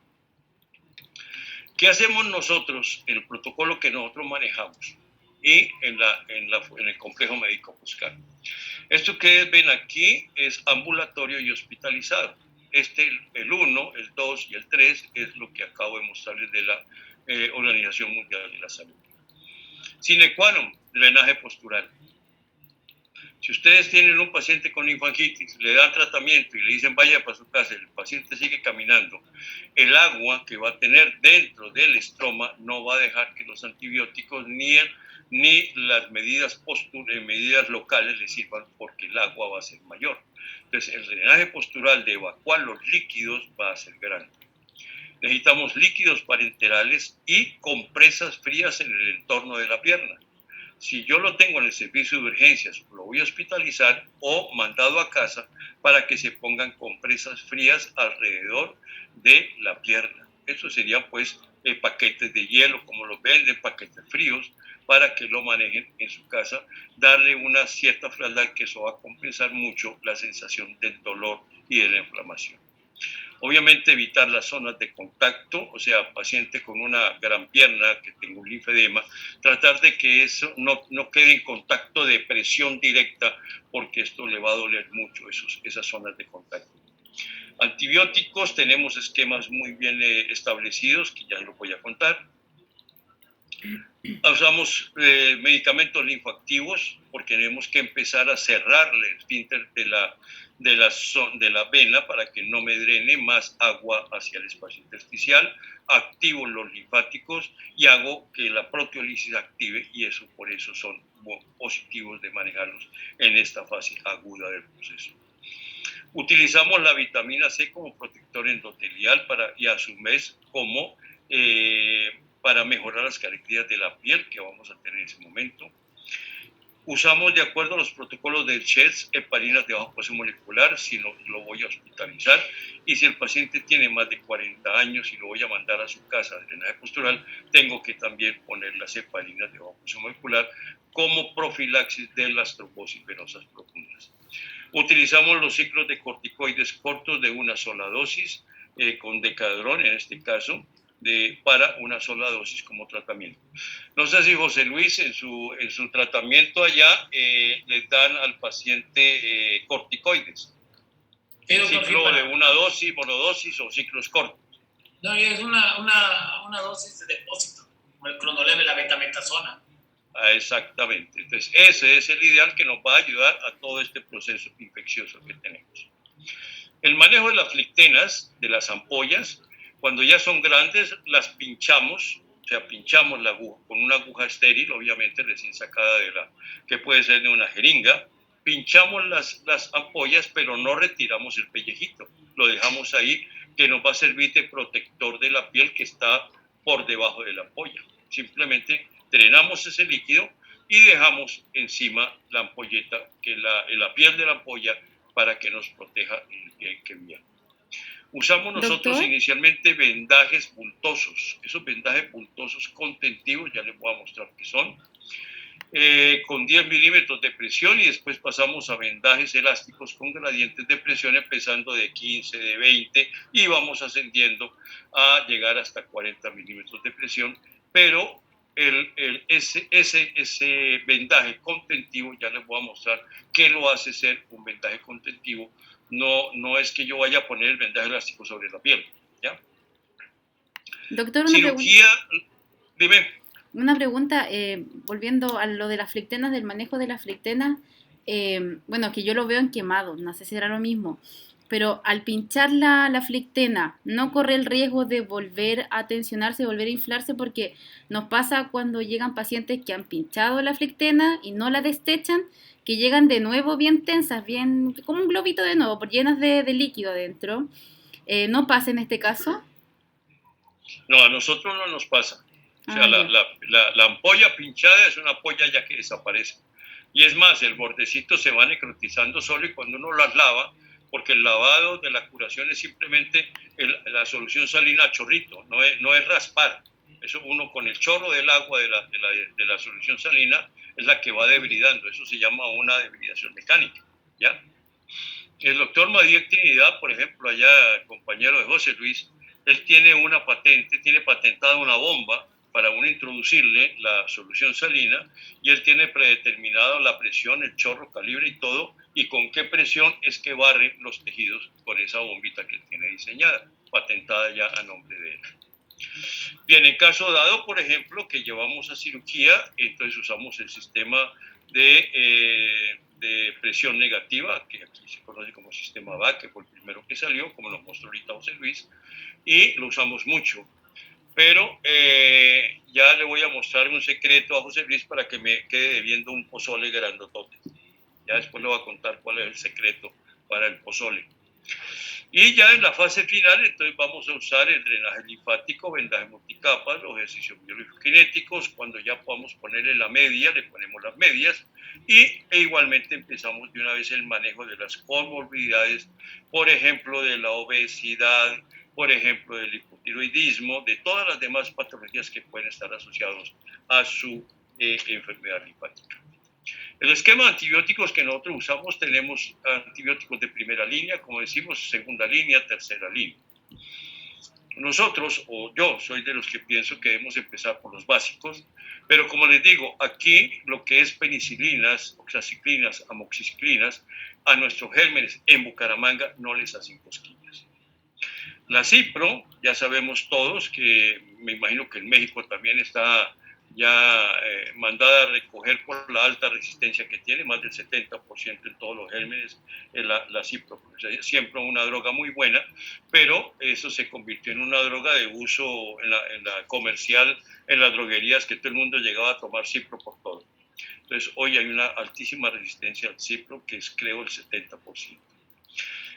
¿Qué hacemos nosotros en el protocolo que nosotros manejamos y en el complejo médico buscar? Esto que ven aquí es ambulatorio y hospitalizado. El 1, el 2 y el 3 es lo que acabo de mostrarles de la Organización Mundial de la Salud. Sine qua non, drenaje postural. Si ustedes tienen un paciente con linfangitis, le dan tratamiento y le dicen vaya para su casa, el paciente sigue caminando, el agua que va a tener dentro del estroma no va a dejar que los antibióticos ni las medidas locales le sirvan porque el agua va a ser mayor. Entonces, el drenaje postural de evacuar los líquidos va a ser grande. Necesitamos líquidos parenterales y compresas frías en el entorno de la pierna. si yo lo tengo en el servicio de urgencias, lo voy a hospitalizar o mandado a casa para que se pongan compresas frías alrededor de la pierna. Eso sería pues paquetes de hielo, como los venden, paquetes fríos, para que lo manejen en su casa, darle una cierta frialdad, que eso va a compensar mucho la sensación del dolor y de la inflamación. Obviamente evitar las zonas de contacto, o sea, paciente con una gran pierna que tenga un linfedema, tratar de que eso no quede en contacto de presión directa, porque esto le va a doler mucho, esas zonas de contacto. Antibióticos, tenemos esquemas muy bien establecidos, que ya los voy a contar. Usamos medicamentos linfoactivos porque tenemos que empezar a cerrarle el esfínter de la vena para que no me drene más agua hacia el espacio intersticial. Activo los linfáticos y hago que la proteólisis active, y eso por eso son positivos de manejarlos en esta fase aguda del proceso. Utilizamos la vitamina C como protector endotelial y a su vez como para mejorar las características de la piel que vamos a tener en ese momento. Usamos, de acuerdo a los protocolos del CHEDS, heparinas de bajo peso molecular si no lo voy a hospitalizar, y si el paciente tiene más de 40 años y lo voy a mandar a su casa de drenaje postural, tengo que también poner las heparinas de bajo peso molecular como profilaxis de las trombosis venosas profundas. Utilizamos los ciclos de corticoides cortos de una sola dosis, con decadrón en este caso, para una sola dosis como tratamiento. No sé si José Luis en su tratamiento allá les dan al paciente corticoides. Ciclo de una dosis, monodosis o ciclos cortos. No, es una dosis de depósito, como el Cronoleve, la betametasona. Exactamente. Entonces, ese es el ideal que nos va a ayudar a todo este proceso infeccioso que tenemos. El manejo de las flictenas, de las ampollas, cuando ya son grandes, las pinchamos, o sea, pinchamos la aguja con una aguja estéril, obviamente recién sacada que puede ser de una jeringa. Pinchamos las ampollas, pero no retiramos el pellejito, lo dejamos ahí, que nos va a servir de protector de la piel que está por debajo de la ampolla. Simplemente drenamos ese líquido y dejamos encima la ampolleta, la piel de la ampolla, para que nos proteja el que viene. Usamos nosotros inicialmente vendajes puntosos. Esos vendajes puntosos contentivos, ya les voy a mostrar qué son, con 10 milímetros de presión, y después pasamos a vendajes elásticos con gradientes de presión empezando de 15, de 20, y vamos ascendiendo a llegar hasta 40 milímetros de presión, pero ese vendaje contentivo, ya les voy a mostrar qué lo hace ser un vendaje contentivo. No es que yo vaya a poner el vendaje elástico sobre la piel, ¿ya? Doctor, cirugía, dime. Una pregunta, volviendo a lo de las flictenas, del manejo de las flictenas, bueno, que yo lo veo en quemado, no sé si era lo mismo, pero al pinchar la flictena, ¿no corre el riesgo de volver a tensionarse, volver a inflarse? Porque nos pasa cuando llegan pacientes que han pinchado la flictena y no la destechan, que llegan de nuevo bien tensas, bien como un globito de nuevo, llenas de líquido adentro. ¿No pasa en este caso? No, a nosotros no nos pasa. O sea, la ampolla pinchada es una ampolla ya que desaparece. Y es más, el bordecito se va necrotizando solo, y cuando uno las lava, porque el lavado de la curación es simplemente la solución salina a chorrito, no es raspar. Eso uno con el chorro del agua de la solución salina es la que va debridando. Eso se llama una debridación mecánica, ¿ya? El doctor Madiel Trinidad, por ejemplo, allá compañero de José Luis, él tiene tiene patentada una bomba para uno introducirle la solución salina, y él tiene predeterminado la presión, el chorro, calibre y todo, y con qué presión es que barre los tejidos con esa bombita que él tiene diseñada, patentada ya a nombre de él. Bien, en caso dado, por ejemplo, que llevamos a cirugía, entonces usamos el sistema de presión negativa, que aquí se conoce como sistema VAC, que fue el primero que salió, como lo mostró ahorita José Luis, y lo usamos mucho. Pero ya le voy a mostrar un secreto a José Luis para que me quede debiendo un pozole grandotote. Ya después le voy a contar cuál es el secreto para el pozole. Y ya en la fase final, entonces vamos a usar el drenaje linfático, vendaje multicapa, los ejercicios biológico-kinéticos. Cuando ya podamos ponerle la media, le ponemos las medias. E igualmente empezamos de una vez el manejo de las comorbilidades, por ejemplo, de la obesidad, por ejemplo, del hipotiroidismo, de todas las demás patologías que pueden estar asociados a su enfermedad linfática. El esquema de antibióticos que nosotros usamos, tenemos antibióticos de primera línea, como decimos, segunda línea, tercera línea. Nosotros, o yo, soy de los que pienso que debemos empezar por los básicos, pero como les digo, aquí lo que es penicilinas, oxaciclinas, amoxicilinas, a nuestros gérmenes en Bucaramanga no les hacen cosquillas. La cipro, ya sabemos todos que me imagino que en México también está ya mandada a recoger por la alta resistencia que tiene, más del 70% en todos los gérmenes, la cipro. Siempre una droga muy buena, pero eso se convirtió en una droga de uso en la comercial, en las droguerías, que todo el mundo llegaba a tomar cipro por todo. Entonces, hoy hay una altísima resistencia al cipro, que es, creo, el 70%.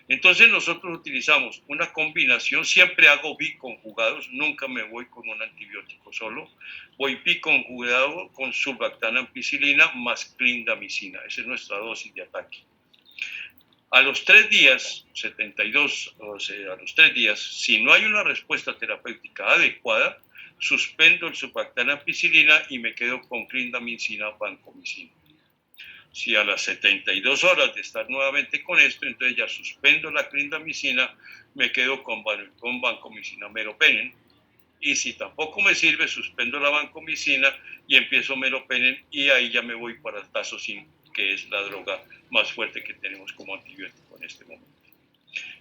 Entonces nosotros utilizamos una combinación, siempre hago biconjugados, nunca me voy con un antibiótico solo, voy biconjugado con surfactana, ampicilina más clindamicina, esa es nuestra dosis de ataque. A los 3 días, 72, o sea, a los 3 días, si no hay una respuesta terapéutica adecuada, suspendo el surfactana, ampicilina y me quedo con clindamicina, vancomicina. Si a las 72 horas de estar nuevamente con esto, entonces ya suspendo la clindamicina, me quedo con vancomicina meropenem. Y si tampoco me sirve, suspendo la vancomicina y empiezo meropenem, y ahí ya me voy para el tazocin, que es la droga más fuerte que tenemos como antibiótico en este momento.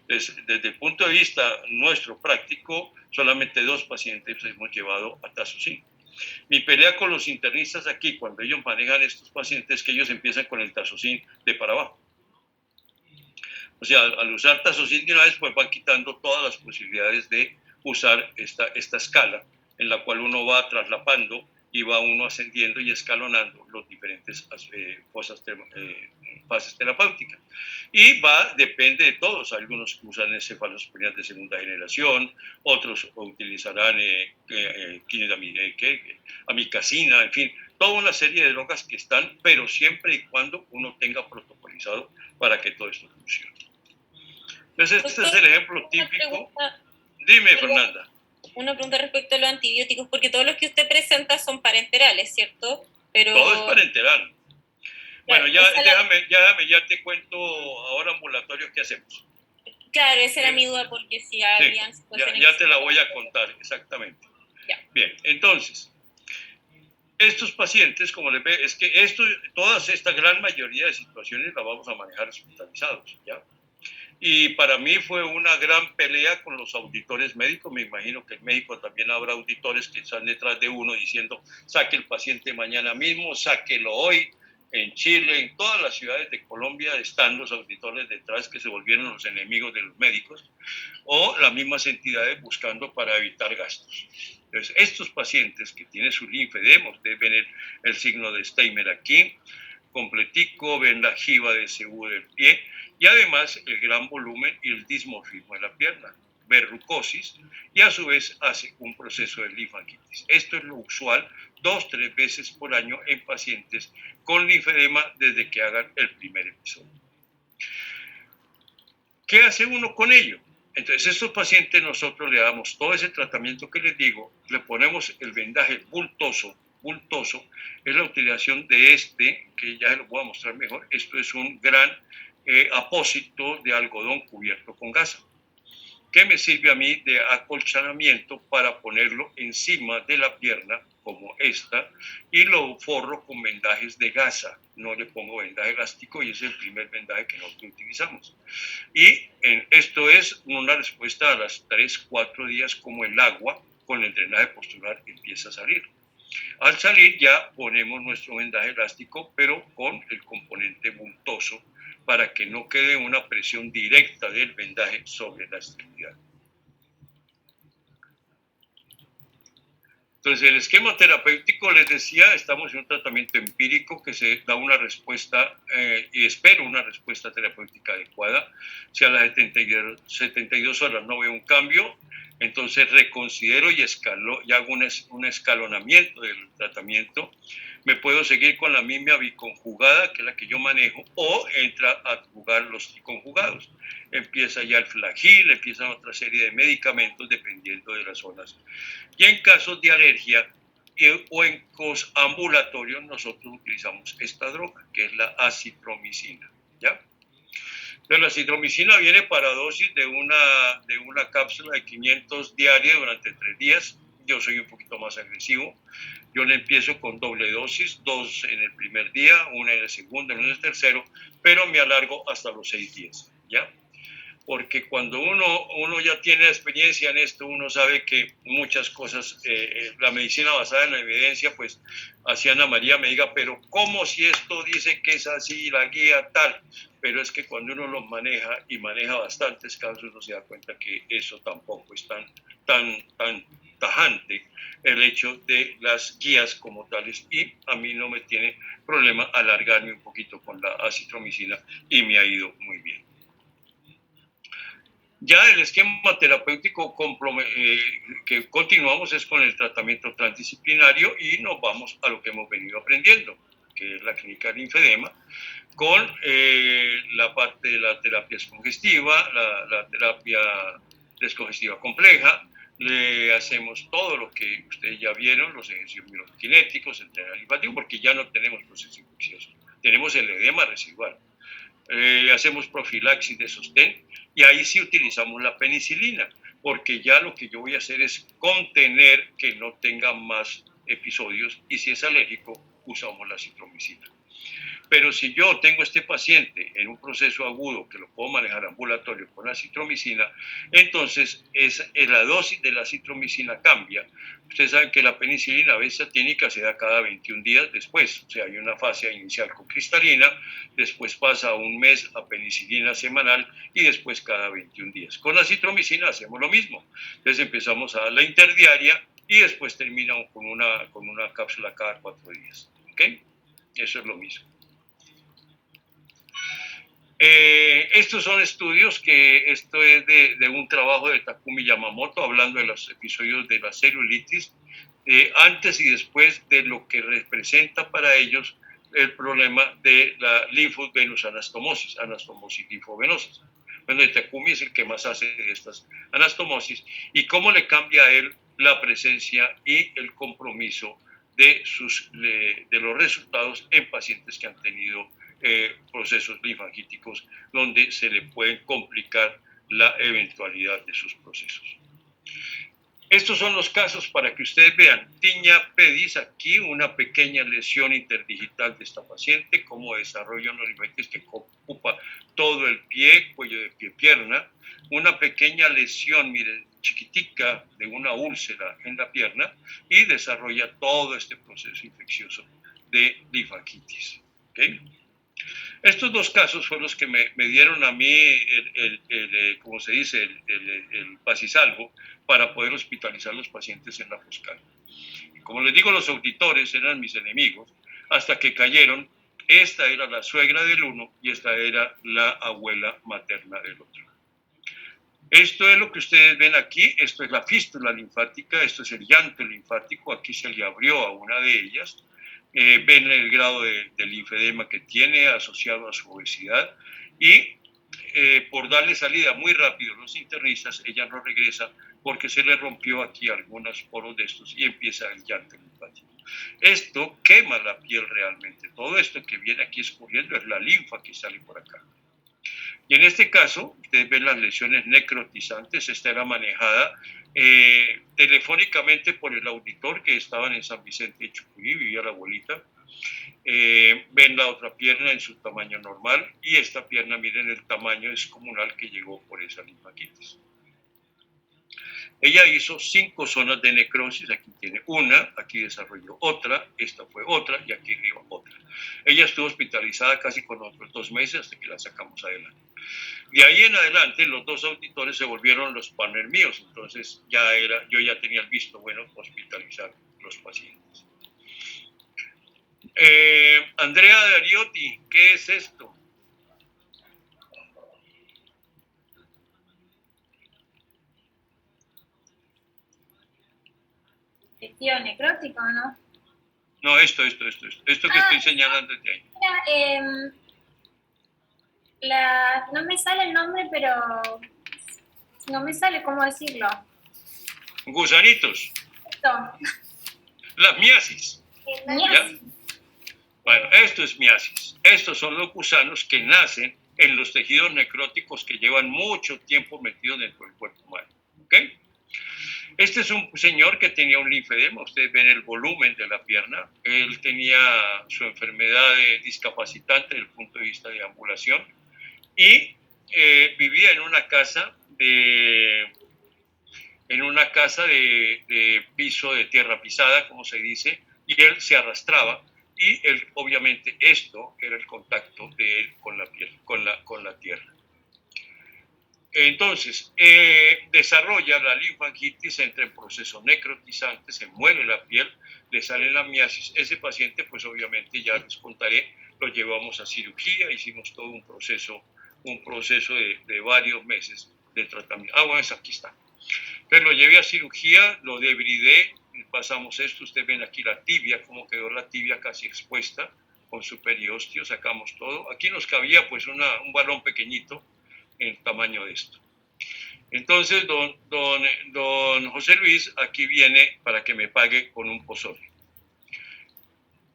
Entonces, desde el punto de vista nuestro práctico, solamente 2 pacientes hemos llevado a tazocin. Mi pelea con los internistas aquí, cuando ellos manejan estos pacientes, es que ellos empiezan con el tazocin de para abajo. O sea, al usar tazocin de una vez, pues van quitando todas las posibilidades de usar esta escala, en la cual uno va traslapando y va uno ascendiendo y escalonando los diferentes fases terapéuticas. Y depende de todos. Algunos usan cefalosporinas de segunda generación, otros utilizarán amicacina, en fin, toda una serie de drogas que están, pero siempre y cuando uno tenga protocolizado para que todo esto funcione. Entonces, este es el ejemplo típico. Dime, Fernanda. Una pregunta respecto a los antibióticos, porque todos los que usted presenta son parenterales, ¿cierto? Pero... Todo es parenteral. Bueno, ya te cuento ahora ambulatorio qué hacemos. Claro, esa era mi duda, porque si habían situaciones... Ya te la voy a contar, exactamente. Ya. Bien, entonces, estos pacientes, como les ve, es que esta gran mayoría de situaciones la vamos a manejar hospitalizados, ¿ya? Y para mí fue una gran pelea con los auditores médicos. Me imagino que en México también habrá auditores que están detrás de uno diciendo, saque el paciente mañana mismo, sáquelo hoy. En Chile, en todas las ciudades de Colombia están los auditores detrás, que se volvieron los enemigos de los médicos, o las mismas entidades buscando para evitar gastos. Entonces, estos pacientes que tienen su linfedema, ustedes ven el signo de Steimer aquí, completico, ven la jiba de Sebú del pie, y además el gran volumen y el dismorfismo de la pierna, verrucosis, y a su vez hace un proceso de linfangitis. Esto es lo usual 2-3 veces por año en pacientes con linfedema desde que hagan el primer episodio. ¿Qué hace uno con ello? Entonces, estos pacientes nosotros le damos todo ese tratamiento que les digo, le ponemos el vendaje bultoso, es la utilización de que ya se lo voy a mostrar mejor. Esto es un gran apósito de algodón cubierto con gasa, que me sirve a mí de acolchonamiento para ponerlo encima de la pierna, como esta, y lo forro con vendajes de gasa. No le pongo vendaje elástico, y es el primer vendaje que nosotros utilizamos. Y esto es una respuesta a las 3-4 días, como el agua con el drenaje postural empieza a salir. Al salir ya ponemos nuestro vendaje elástico, pero con el componente bultoso, para que no quede una presión directa del vendaje sobre la extremidad. Entonces, el esquema terapéutico, les decía, estamos en un tratamiento empírico que se da una respuesta y espero una respuesta terapéutica adecuada. Si a las 72 horas no veo un cambio, entonces reconsidero y hago un escalonamiento del tratamiento. Me puedo seguir con la misma biconjugada, que es la que yo manejo, o entra a jugar los triconjugados. Empieza ya el Flagyl, empiezan otra serie de medicamentos dependiendo de las zonas. Y en casos de alergia o en casos ambulatorios, nosotros utilizamos esta droga, que es la acitromicina, ¿ya? Entonces, la acitromicina viene para dosis de una cápsula de 500 diarias durante 3 días. Yo soy un poquito más agresivo. Yo le empiezo con doble dosis, 2 en el primer día, 1 en el segundo, 1 en el tercero, pero me alargo hasta los 6 días, ¿ya? Porque cuando uno ya tiene experiencia en esto, uno sabe que muchas cosas, la medicina basada en la evidencia, pues así Ana María me diga, pero ¿cómo si esto dice que es así, la guía tal? Pero es que cuando uno lo maneja y maneja bastantes casos, uno se da cuenta que eso tampoco es tan tajante el hecho de las guías como tales, y a mí no me tiene problema alargarme un poquito con la acitromicina y me ha ido muy bien. Ya el esquema terapéutico que continuamos es con el tratamiento transdisciplinario y nos vamos a lo que hemos venido aprendiendo, que es la clínica del linfedema, con la parte de la terapia descongestiva, la terapia descongestiva compleja. Le hacemos todo lo que ustedes ya vieron, los ejercicios miokinéticos, el tren linfático, porque ya no tenemos procesos infecciosos, tenemos el edema residual. Hacemos profilaxis de sostén y ahí sí utilizamos la penicilina, porque ya lo que yo voy a hacer es contener que no tenga más episodios, y si es alérgico usamos la acitromicina. Pero si yo tengo este paciente en un proceso agudo que lo puedo manejar ambulatorio con la acitromicina, entonces la dosis de la acitromicina cambia. Ustedes saben que la penicilina besatínica se da cada 21 días después, o sea, hay una fase inicial con cristalina, después pasa un mes a penicilina semanal y después cada 21 días. Con la acitromicina hacemos lo mismo, entonces empezamos a dar la interdiaria y después terminamos con una cápsula cada 4 días, ¿ok? Eso es lo mismo. Estos son estudios esto es de un trabajo de Takumi Yamamoto, hablando de los episodios de la celulitis, antes y después de lo que representa para ellos el problema de la linfovenous anastomosis linfovenosas. Bueno, Takumi es el que más hace de estas anastomosis, y cómo le cambia a él la presencia y el compromiso de los resultados en pacientes que han tenido procesos linfangíticos donde se le pueden complicar la eventualidad de sus procesos. Estos son los casos para que ustedes vean. Tinea pedis, aquí una pequeña lesión interdigital de esta paciente, cómo desarrolla una linfatitis que ocupa todo el pie, cuello de pie, pierna. Una pequeña lesión, miren, chiquitica, de una úlcera en la pierna, y desarrolla todo este proceso infeccioso de linfangitis. ¿Okay? Estos dos casos fueron los que me dieron a mí como se dice, el pasisalvo para poder hospitalizar a los pacientes en la Foscal. Y como les digo, los auditores eran mis enemigos hasta que cayeron. Esta era la suegra del uno y esta era la abuela materna del otro. Esto es lo que ustedes ven aquí. Esto es la fístula linfática, esto es el llanto linfático. Aquí se le abrió a una de ellas. Ven el grado de linfedema que tiene asociado a su obesidad, y por darle salida muy rápido a los internistas, ella no regresa porque se le rompió aquí algunos poros de estos y empieza el llanto linfático. Esto quema la piel realmente. Todo esto que viene aquí escurriendo es la linfa que sale por acá. Y en este caso, ustedes ven las lesiones necrotizantes. Esta era manejada telefónicamente por el auditor que estaban en San Vicente de Chucurí, vivía la abuelita. Ven la otra pierna en su tamaño normal, y esta pierna, miren el tamaño descomunal que llegó por esa linfangitis. Ella hizo 5 zonas de necrosis, aquí tiene una, aquí desarrolló otra, esta fue otra y aquí arriba otra. Ella estuvo hospitalizada casi con otros 2 meses hasta que la sacamos adelante. De ahí en adelante los 2 auditores se volvieron los partners míos, entonces yo ya tenía el visto bueno hospitalizar los pacientes. Andrea Dariotti, ¿qué es esto? Tejido necrótico, ¿no? No, esto que estoy señalando de ahí. No me sale el nombre, pero no me sale cómo decirlo. Gusanitos. Esto. Las miasis. ¿Ya? Bueno, esto es miasis. Estos son los gusanos que nacen en los tejidos necróticos que llevan mucho tiempo metidos dentro del cuerpo humano. ¿Ok? Este es un señor que tenía un linfedema. Ustedes ven el volumen de la pierna. Él tenía su enfermedad discapacitante desde el punto de vista de ambulación y vivía en una casa de piso de tierra pisada, como se dice, y él se arrastraba y él, obviamente esto era el contacto de él con la piel, con la tierra. Entonces, desarrolla la linfangitis, entra en proceso necrotizante, se muere la piel, le sale la miasis. Ese paciente, pues obviamente ya les contaré, lo llevamos a cirugía, hicimos todo un proceso de varios meses de tratamiento. Bueno, aquí está. Entonces lo llevé a cirugía, lo debridé, pasamos esto, ustedes ven aquí la tibia, cómo quedó la tibia casi expuesta con su periostio, sacamos todo. Aquí nos cabía pues un balón pequeñito en el tamaño de esto. Entonces don José Luis aquí viene para que me pague con un pozole.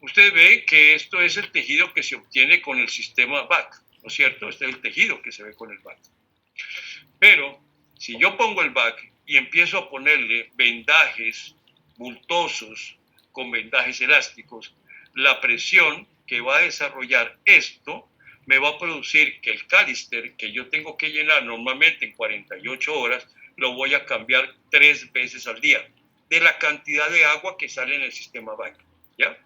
Usted ve que esto es el tejido que se obtiene con el sistema VAC, ¿no es cierto? Este es el tejido que se ve con el VAC. Pero si yo pongo el VAC y empiezo a ponerle vendajes bultosos con vendajes elásticos, la presión que va a desarrollar esto me va a producir que el cálister que yo tengo que llenar normalmente en 48 horas, lo voy a cambiar 3 veces al día, de la cantidad de agua que sale en el sistema VAC, ¿ya?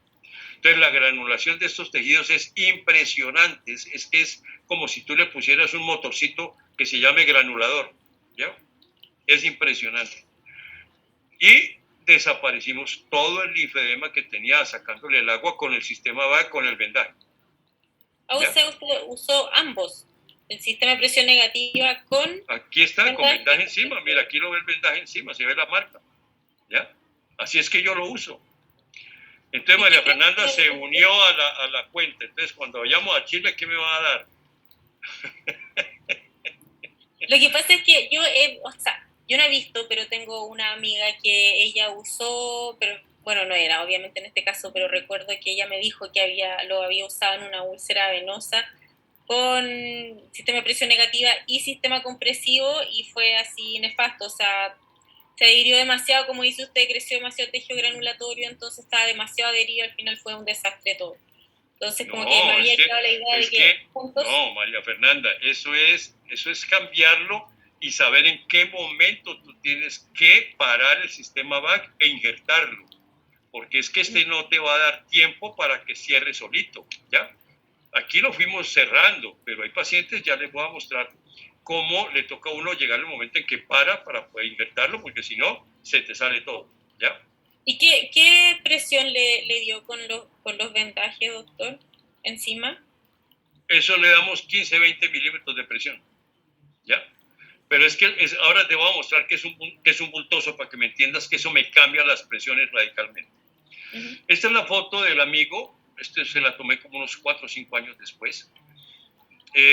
Entonces la granulación de estos tejidos es impresionante, es como si tú le pusieras un motorcito que se llame granulador, ¿ya? Es impresionante. Y desaparecimos todo el linfedema que tenía sacándole el agua con el sistema VAC, con el vendaje. Usted usó ambos, el sistema de presión negativa con... Aquí está, con vendaje encima, mira, aquí lo ve el vendaje encima, se ve la marca, ¿ya? Así es que yo lo uso. Entonces María Fernanda se unió a la cuenta, entonces cuando vayamos a Chile, ¿qué me va a dar? Lo que pasa es que yo no he visto, pero tengo una amiga que ella usó, pero bueno, no era obviamente en este caso, pero recuerdo que ella me dijo que lo había usado en una úlcera venosa con sistema de presión negativa y sistema compresivo y fue así nefasto, o sea, se adhirió demasiado, como dice usted, creció demasiado tejido granulatorio, entonces estaba demasiado adherido, al final fue un desastre todo. Entonces como que me había quedado la idea de que juntos... No, María Fernanda, eso es cambiarlo y saber en qué momento tú tienes que parar el sistema VAC e injertarlo, porque es que no te va a dar tiempo para que cierre solito, ¿ya? Aquí lo fuimos cerrando, pero hay pacientes, ya les voy a mostrar cómo le toca a uno llegar el momento en que para poder injertarlo, porque si no, se te sale todo, ¿ya? ¿Y qué presión le dio con los vendajes, doctor, encima? Eso le damos 15-20 milímetros de presión, ¿ya? Pero es que ahora te voy a mostrar que es un bultoso para que me entiendas que eso me cambia las presiones radicalmente. Uh-huh. Esta es la foto del amigo, se la tomé como unos 4 o 5 años después.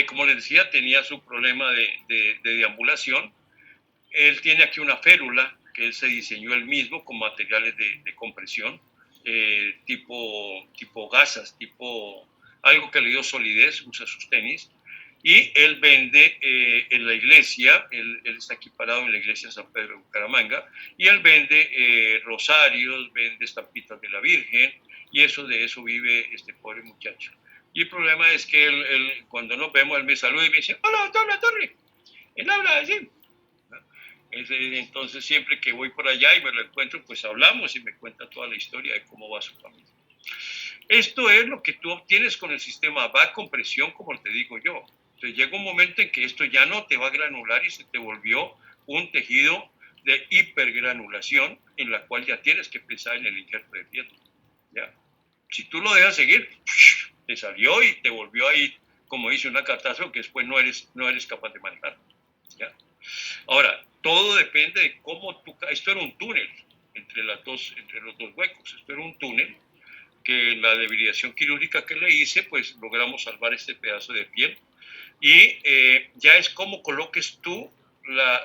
Como les decía, tenía su problema de deambulación. Él tiene aquí una férula que él se diseñó él mismo con materiales de compresión, tipo gasas, tipo algo que le dio solidez, usa sus tenis. Y él vende en la iglesia, él está aquí parado en la iglesia de San Pedro de Bucaramanga, y él vende rosarios, vende estampitas de la Virgen, y de eso vive este pobre muchacho. Y el problema es que él cuando nos vemos, él me saluda y me dice, hola, doctor La Torre, él habla así. Entonces siempre que voy por allá y me lo encuentro, pues hablamos y me cuenta toda la historia de cómo va su familia. Esto es lo que tú obtienes con el sistema VAC con presión, como te digo yo. Entonces llega un momento en que esto ya no te va a granular y se te volvió un tejido de hipergranulación en la cual ya tienes que pensar en el injerto de piel. ¿Ya? Si tú lo dejas seguir, te salió y te volvió ahí, como dice, una catástrofe que después no eres capaz de manejar. ¿Ya? Ahora, todo depende de cómo esto era un túnel entre los dos huecos. Esto era un túnel que la debilidación quirúrgica que le hice, pues logramos salvar este pedazo de piel. Y ya es cómo coloques tú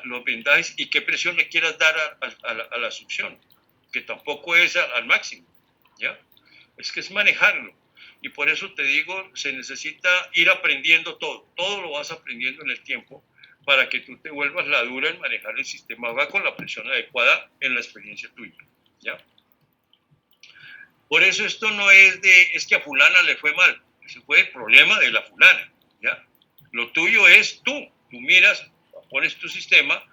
los vendajes y qué presión le quieras dar a la succión, que tampoco es al máximo, ¿ya? Es que es manejarlo. Y por eso te digo, se necesita ir aprendiendo todo. Todo lo vas aprendiendo en el tiempo para que tú te vuelvas la dura en manejar el sistema. Va con la presión adecuada en la experiencia tuya, ¿ya? Por eso esto no es es que a fulana le fue mal. Ese fue el problema de la fulana, ¿ya? Lo tuyo es tú miras, pones tu sistema,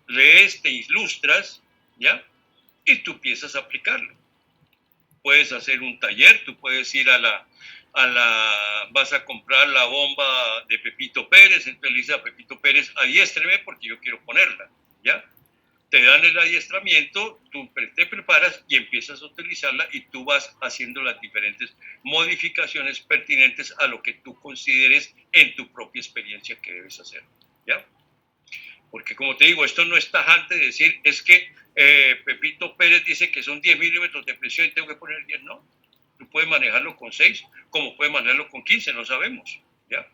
lees, te ilustras, ¿ya? Y tú empiezas a aplicarlo. Puedes hacer un taller, tú puedes ir vas a comprar la bomba de Pepito Pérez, entonces le dices a Pepito Pérez, adiéstreme porque yo quiero ponerla, ¿ya? Te dan el adiestramiento, tú te preparas y empiezas a utilizarla y tú vas haciendo las diferentes modificaciones pertinentes a lo que tú consideres en tu propia experiencia que debes hacer, ¿ya? Porque como te digo, esto no es tajante de decir, es que Pepito Pérez dice que son 10 milímetros de presión y tengo que poner 10, no. Tú puedes manejarlo con 6, como puedes manejarlo con 15, no sabemos, ¿ya?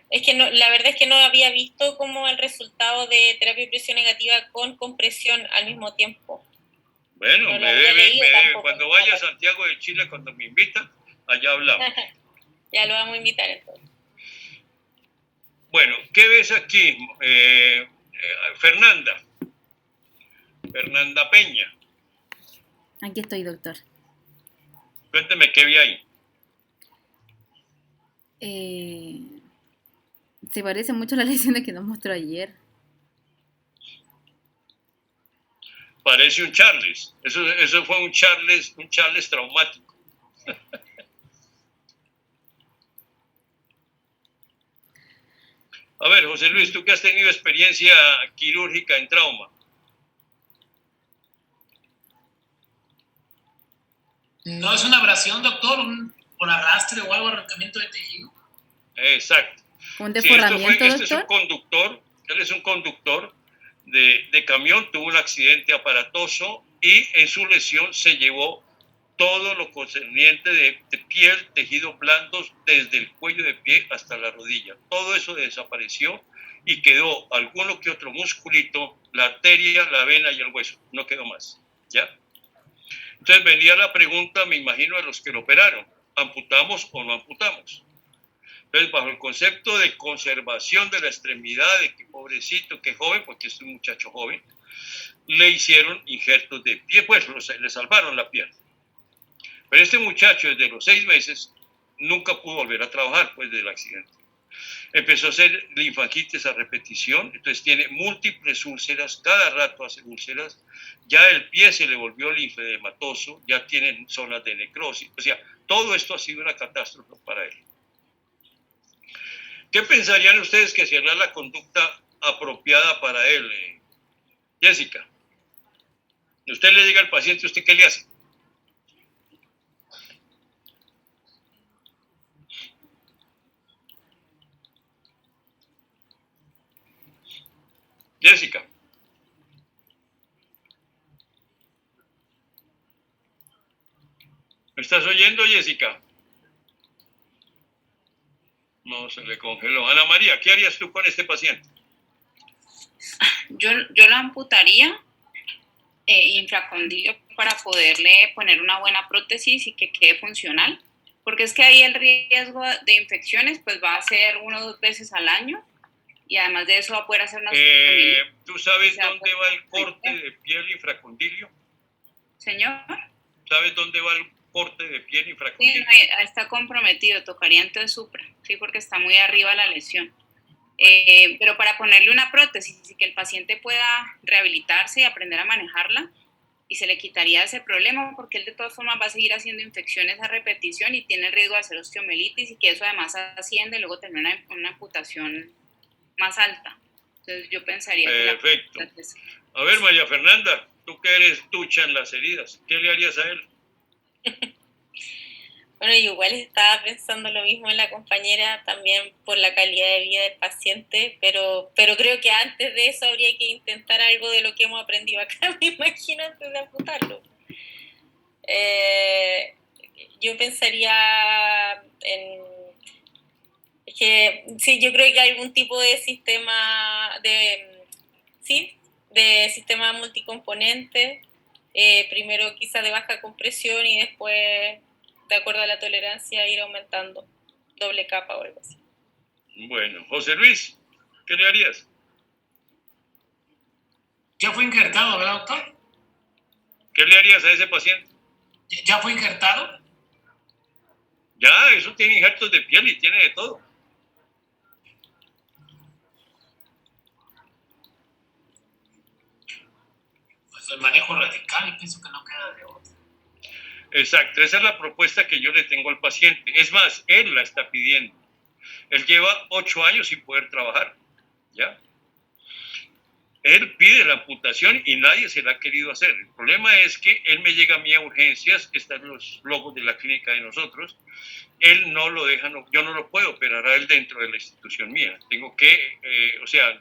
Es que la verdad es que no había visto como el resultado de terapia de presión negativa con compresión al mismo tiempo. Bueno, no me debe, cuando vaya a Santiago de Chile, cuando me invita, allá hablamos. Ya lo vamos a invitar entonces. Bueno, ¿qué ves aquí? Fernanda Peña. Aquí estoy, doctor. Cuénteme qué vi ahí. Se parece mucho a las lesiones que nos mostró ayer. Parece un Charles. Eso fue un Charles traumático. A ver, José Luis, tú que has tenido experiencia quirúrgica en trauma. No es una abrasión, doctor, por arrastre o algo, arrancamiento de tejido. Exacto. ¿Un deforramiento, este doctor? Él es un conductor de camión, tuvo un accidente aparatoso y en su lesión se llevó todo lo concerniente de piel, tejidos blandos, desde el cuello de pie hasta la rodilla. Todo eso desapareció y quedó alguno que otro musculito, la arteria, la vena y el hueso. No quedó más, ¿ya? Entonces venía la pregunta, me imagino, de los que lo operaron. ¿Amputamos o no amputamos? Entonces, bajo el concepto de conservación de la extremidad, de que pobrecito, que joven, porque es un muchacho joven, le hicieron injertos de pie, pues le salvaron la pierna. Pero este muchacho, desde los 6 meses, nunca pudo volver a trabajar, pues, del accidente. Empezó a hacer linfangitis a repetición, entonces tiene múltiples úlceras, cada rato hace úlceras, ya el pie se le volvió linfedematoso, ya tienen zonas de necrosis, o sea, todo esto ha sido una catástrofe para él. ¿Qué pensarían ustedes que sería la conducta apropiada para él, Jessica? Usted le diga al paciente, ¿usted qué le hace? Jessica. ¿Me estás oyendo, Jessica? No, se le congeló. Ana María, ¿qué harías tú con este paciente? Yo lo amputaría infracondilio para poderle poner una buena prótesis y que quede funcional, porque es que ahí el riesgo de infecciones pues va a ser 1 o 2 veces al año y además de eso va a poder hacer una... ¿Tú sabes dónde va el corte de piel infracondilio? Señor. ¿Sabes dónde va el corte de piel infracondilio? Sí, está comprometido, tocaría entonces supra, sí, porque está muy arriba la lesión. Pero para ponerle una prótesis y que el paciente pueda rehabilitarse y aprender a manejarla, y se le quitaría ese problema, porque él de todas formas va a seguir haciendo infecciones a repetición y tiene el riesgo de hacer osteomielitis y que eso además asciende y luego tener una amputación más alta. Entonces yo pensaría perfecto. A ver, María Fernanda, tú que eres ducha en las heridas, ¿qué le harías a él? Bueno, yo igual estaba pensando lo mismo en la compañera, también por la calidad de vida del paciente, pero creo que antes de eso habría que intentar algo de lo que hemos aprendido acá, me imagino, antes de amputarlo. Yo pensaría en que sí, yo creo que algún tipo de sistema de sistema multicomponente, primero quizás de baja compresión y después, de acuerdo a la tolerancia, ir aumentando doble capa o algo así. Bueno, José Luis, ¿qué le harías? Ya fue injertado, ¿verdad, doctor? ¿Qué le harías a ese paciente? ¿Ya fue injertado? Ya, eso tiene injertos de piel y tiene de todo. Pues el manejo radical, y pienso que no queda de otra. Exacto, esa es la propuesta que yo le tengo al paciente. Es más, él la está pidiendo. Él lleva 8 años sin poder trabajar, ¿ya? Él pide la amputación y nadie se la ha querido hacer. El problema es que él me llega a mí a urgencias, están los logos de la clínica de nosotros, él no lo deja, yo no lo puedo operar a él dentro de la institución mía. Tengo que,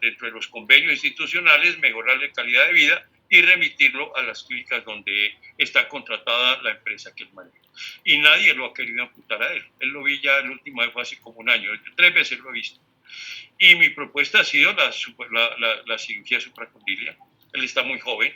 dentro de los convenios institucionales, mejorarle calidad de vida y remitirlo a las clínicas donde está contratada la empresa que él maneja. Y nadie lo ha querido amputar a él. Él lo vi ya la última vez, fue hace como un año, 3 veces lo he visto. Y mi propuesta ha sido la cirugía supracondilia. Él está muy joven.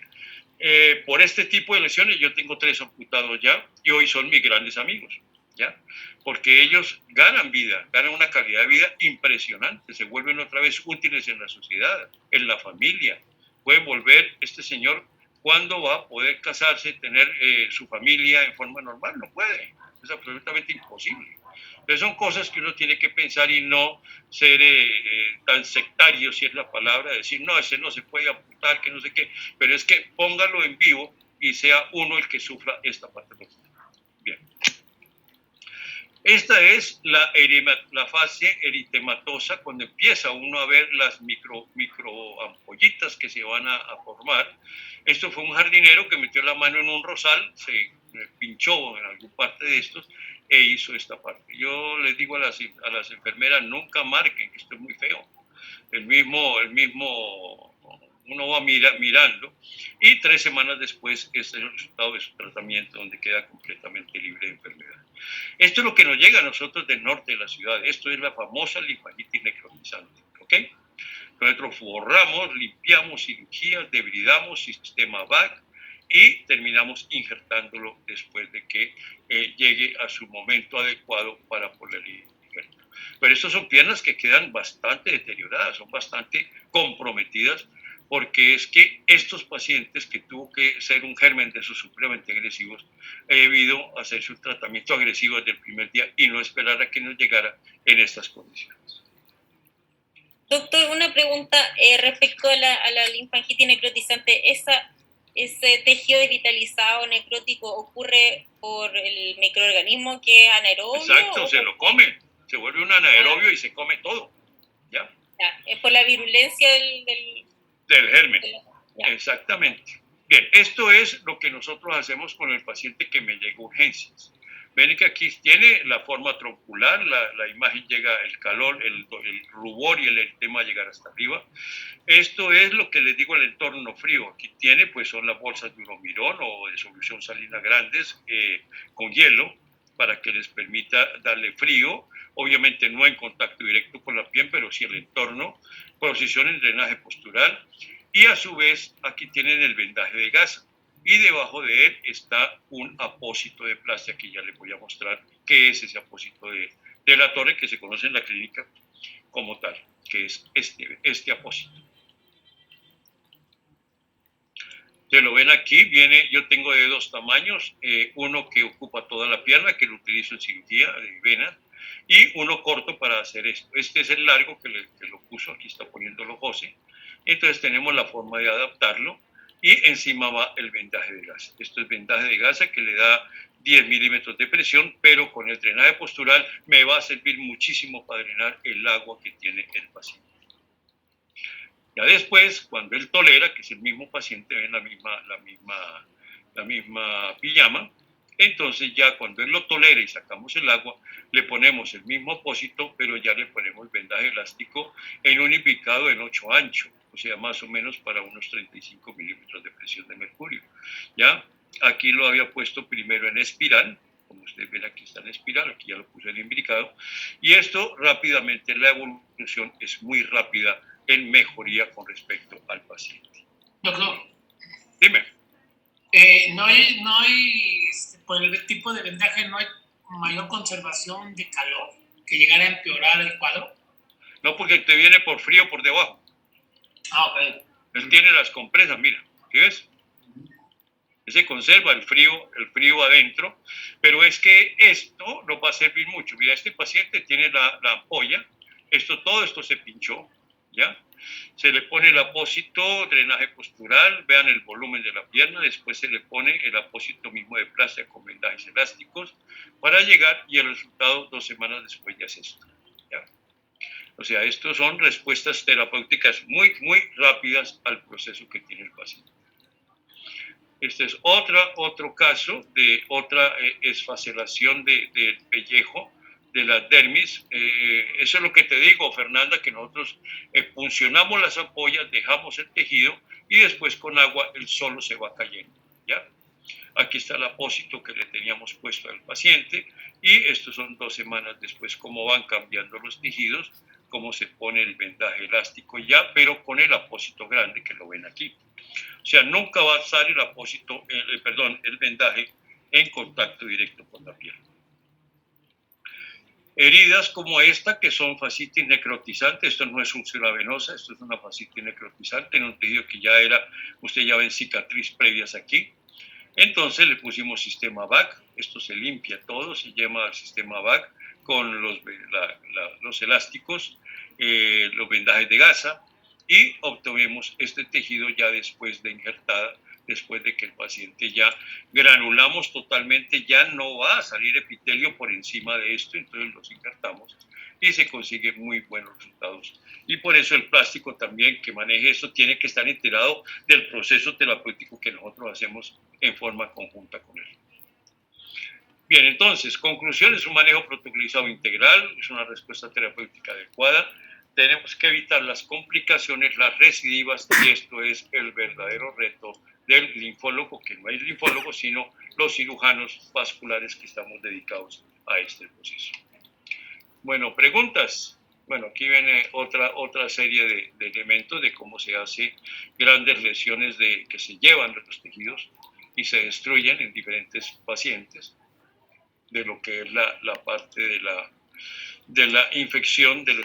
Por este tipo de lesiones yo tengo 3 amputados ya y hoy son mis grandes amigos, ¿ya? Porque ellos ganan vida, ganan una calidad de vida impresionante, se vuelven otra vez útiles en la sociedad, en la familia. Puede volver este señor, ¿cuándo va a poder casarse, tener su familia en forma normal? No puede, es absolutamente imposible. Entonces son cosas que uno tiene que pensar y no ser tan sectario, si es la palabra, decir, no, ese no se puede amputar, que no sé qué, pero es que póngalo en vivo y sea uno el que sufra esta patología. Bien. Esta es la fase eritematosa, cuando empieza uno a ver las micro ampollitas que se van a formar. Esto fue un jardinero que metió la mano en un rosal, se pinchó en alguna parte de estos e hizo esta parte. Yo les digo a las enfermeras, nunca marquen, que esto es muy feo. El mismo uno va mirando y 3 semanas después es el resultado de su tratamiento, donde queda completamente libre de enfermedad. Esto es lo que nos llega a nosotros del norte de la ciudad. Esto es la famosa linfangitis necrotizante, ¿ok? Nosotros borramos, limpiamos cirugías, debridamos sistema VAC y terminamos injertándolo después de que llegue a su momento adecuado para ponerle injerto. Pero estas son piernas que quedan bastante deterioradas, son bastante comprometidas, porque es que estos pacientes que tuvo que ser un germen de esos supremamente agresivos, he debido hacer su tratamiento agresivo desde el primer día y no esperar a que nos llegara en estas condiciones. Doctor, una pregunta respecto a la linfangitis necrotizante. ¿Ese tejido devitalizado necrótico ocurre por el microorganismo que es anaerobio? Exacto, se lo come, se vuelve un anaerobio y se come todo, ¿ya? Es por la virulencia del germen, exactamente. Bien, esto es lo que nosotros hacemos con el paciente que me llega a urgencias. Ven que aquí tiene la forma troncular, la imagen llega, el calor, el rubor y el eritema llegar hasta arriba. Esto es lo que les digo, el entorno frío. Aquí tiene, pues son las bolsas de uromirón o de solución salina grandes con hielo para que les permita darle frío. Obviamente no en contacto directo con la piel, pero sí el entorno, posición en drenaje postural. Y a su vez, aquí tienen el vendaje de gasa. Y debajo de él está un apósito de plastia que ya les voy a mostrar qué es ese apósito de la torre que se conoce en la clínica como tal, que es este apósito. Se lo ven aquí, yo tengo de 2 tamaños, uno que ocupa toda la pierna, que lo utilizo en cirugía de venas, y uno corto para hacer esto. Este es el largo que lo puso, aquí está poniéndolo José. Entonces tenemos la forma de adaptarlo. Y encima va el vendaje de gasa. Esto es vendaje de gasa que le da 10 milímetros de presión, pero con el drenaje postural me va a servir muchísimo para drenar el agua que tiene el paciente. Ya después, cuando él tolera, que es el mismo paciente, ven la misma pijama, entonces ya cuando él lo tolera y sacamos el agua, le ponemos el mismo apósito, pero ya le ponemos vendaje elástico en un picado en 8 ancho, o sea, más o menos para unos 35 milímetros de presión de mercurio. ¿Ya? Aquí lo había puesto primero en espiral, como ustedes ven aquí está en espiral, aquí ya lo puse en imbricado, y esto rápidamente, la evolución es muy rápida en mejoría con respecto al paciente. Doctor, Dime. no hay por el tipo de vendaje, no hay mayor conservación de calor que llegara a empeorar el cuadro. No, porque te viene por frío por debajo. Ah, ok. Él tiene las compresas, mira, ¿qué ves? Se conserva el frío adentro, pero es que esto no va a servir mucho. Mira, este paciente tiene la ampolla, todo esto se pinchó, ¿ya? Se le pone el apósito, drenaje postural, vean el volumen de la pierna, después se le pone el apósito mismo de plástica con vendajes elásticos para llegar, y el resultado 2 semanas después ya es esto, ¿ya? O sea, estos son respuestas terapéuticas muy, muy rápidas al proceso que tiene el paciente. Este es otro caso de otra esfacelación del pellejo, de la dermis. Eso es lo que te digo, Fernanda, que nosotros puncionamos las ampollas, dejamos el tejido y después con agua el solo se va cayendo, ¿ya? Aquí está el apósito que le teníamos puesto al paciente, y estos son 2 semanas después, cómo van cambiando los tejidos, cómo se pone el vendaje elástico ya, pero con el apósito grande que lo ven aquí. O sea, nunca va a estar el vendaje en contacto directo con la piel. Heridas como esta, que son fascitis necrotizante, esto no es úlcera venosa, esto es una fascitis necrotizante en un tejido que usted ya ven cicatriz previas aquí. Entonces le pusimos sistema VAC, esto se limpia todo, se llama sistema VAC con los elásticos, los vendajes de gasa, y obtuvimos este tejido ya después de injertada, después de que el paciente ya granulamos totalmente, ya no va a salir epitelio por encima de esto, entonces los injertamos y se consiguen muy buenos resultados. Y por eso el plástico también que maneje esto tiene que estar enterado del proceso terapéutico que nosotros hacemos en forma conjunta con él. Bien, entonces, conclusiones: un manejo protocolizado integral es una respuesta terapéutica adecuada. Tenemos que evitar las complicaciones, las recidivas, y esto es el verdadero reto del linfólogo, que no hay linfólogo, sino los cirujanos vasculares que estamos dedicados a este proceso. Bueno, preguntas. Bueno, aquí viene otra serie de elementos de cómo se hace grandes lesiones que se llevan de los tejidos y se destruyen en diferentes pacientes, de lo que es la parte de la infección de los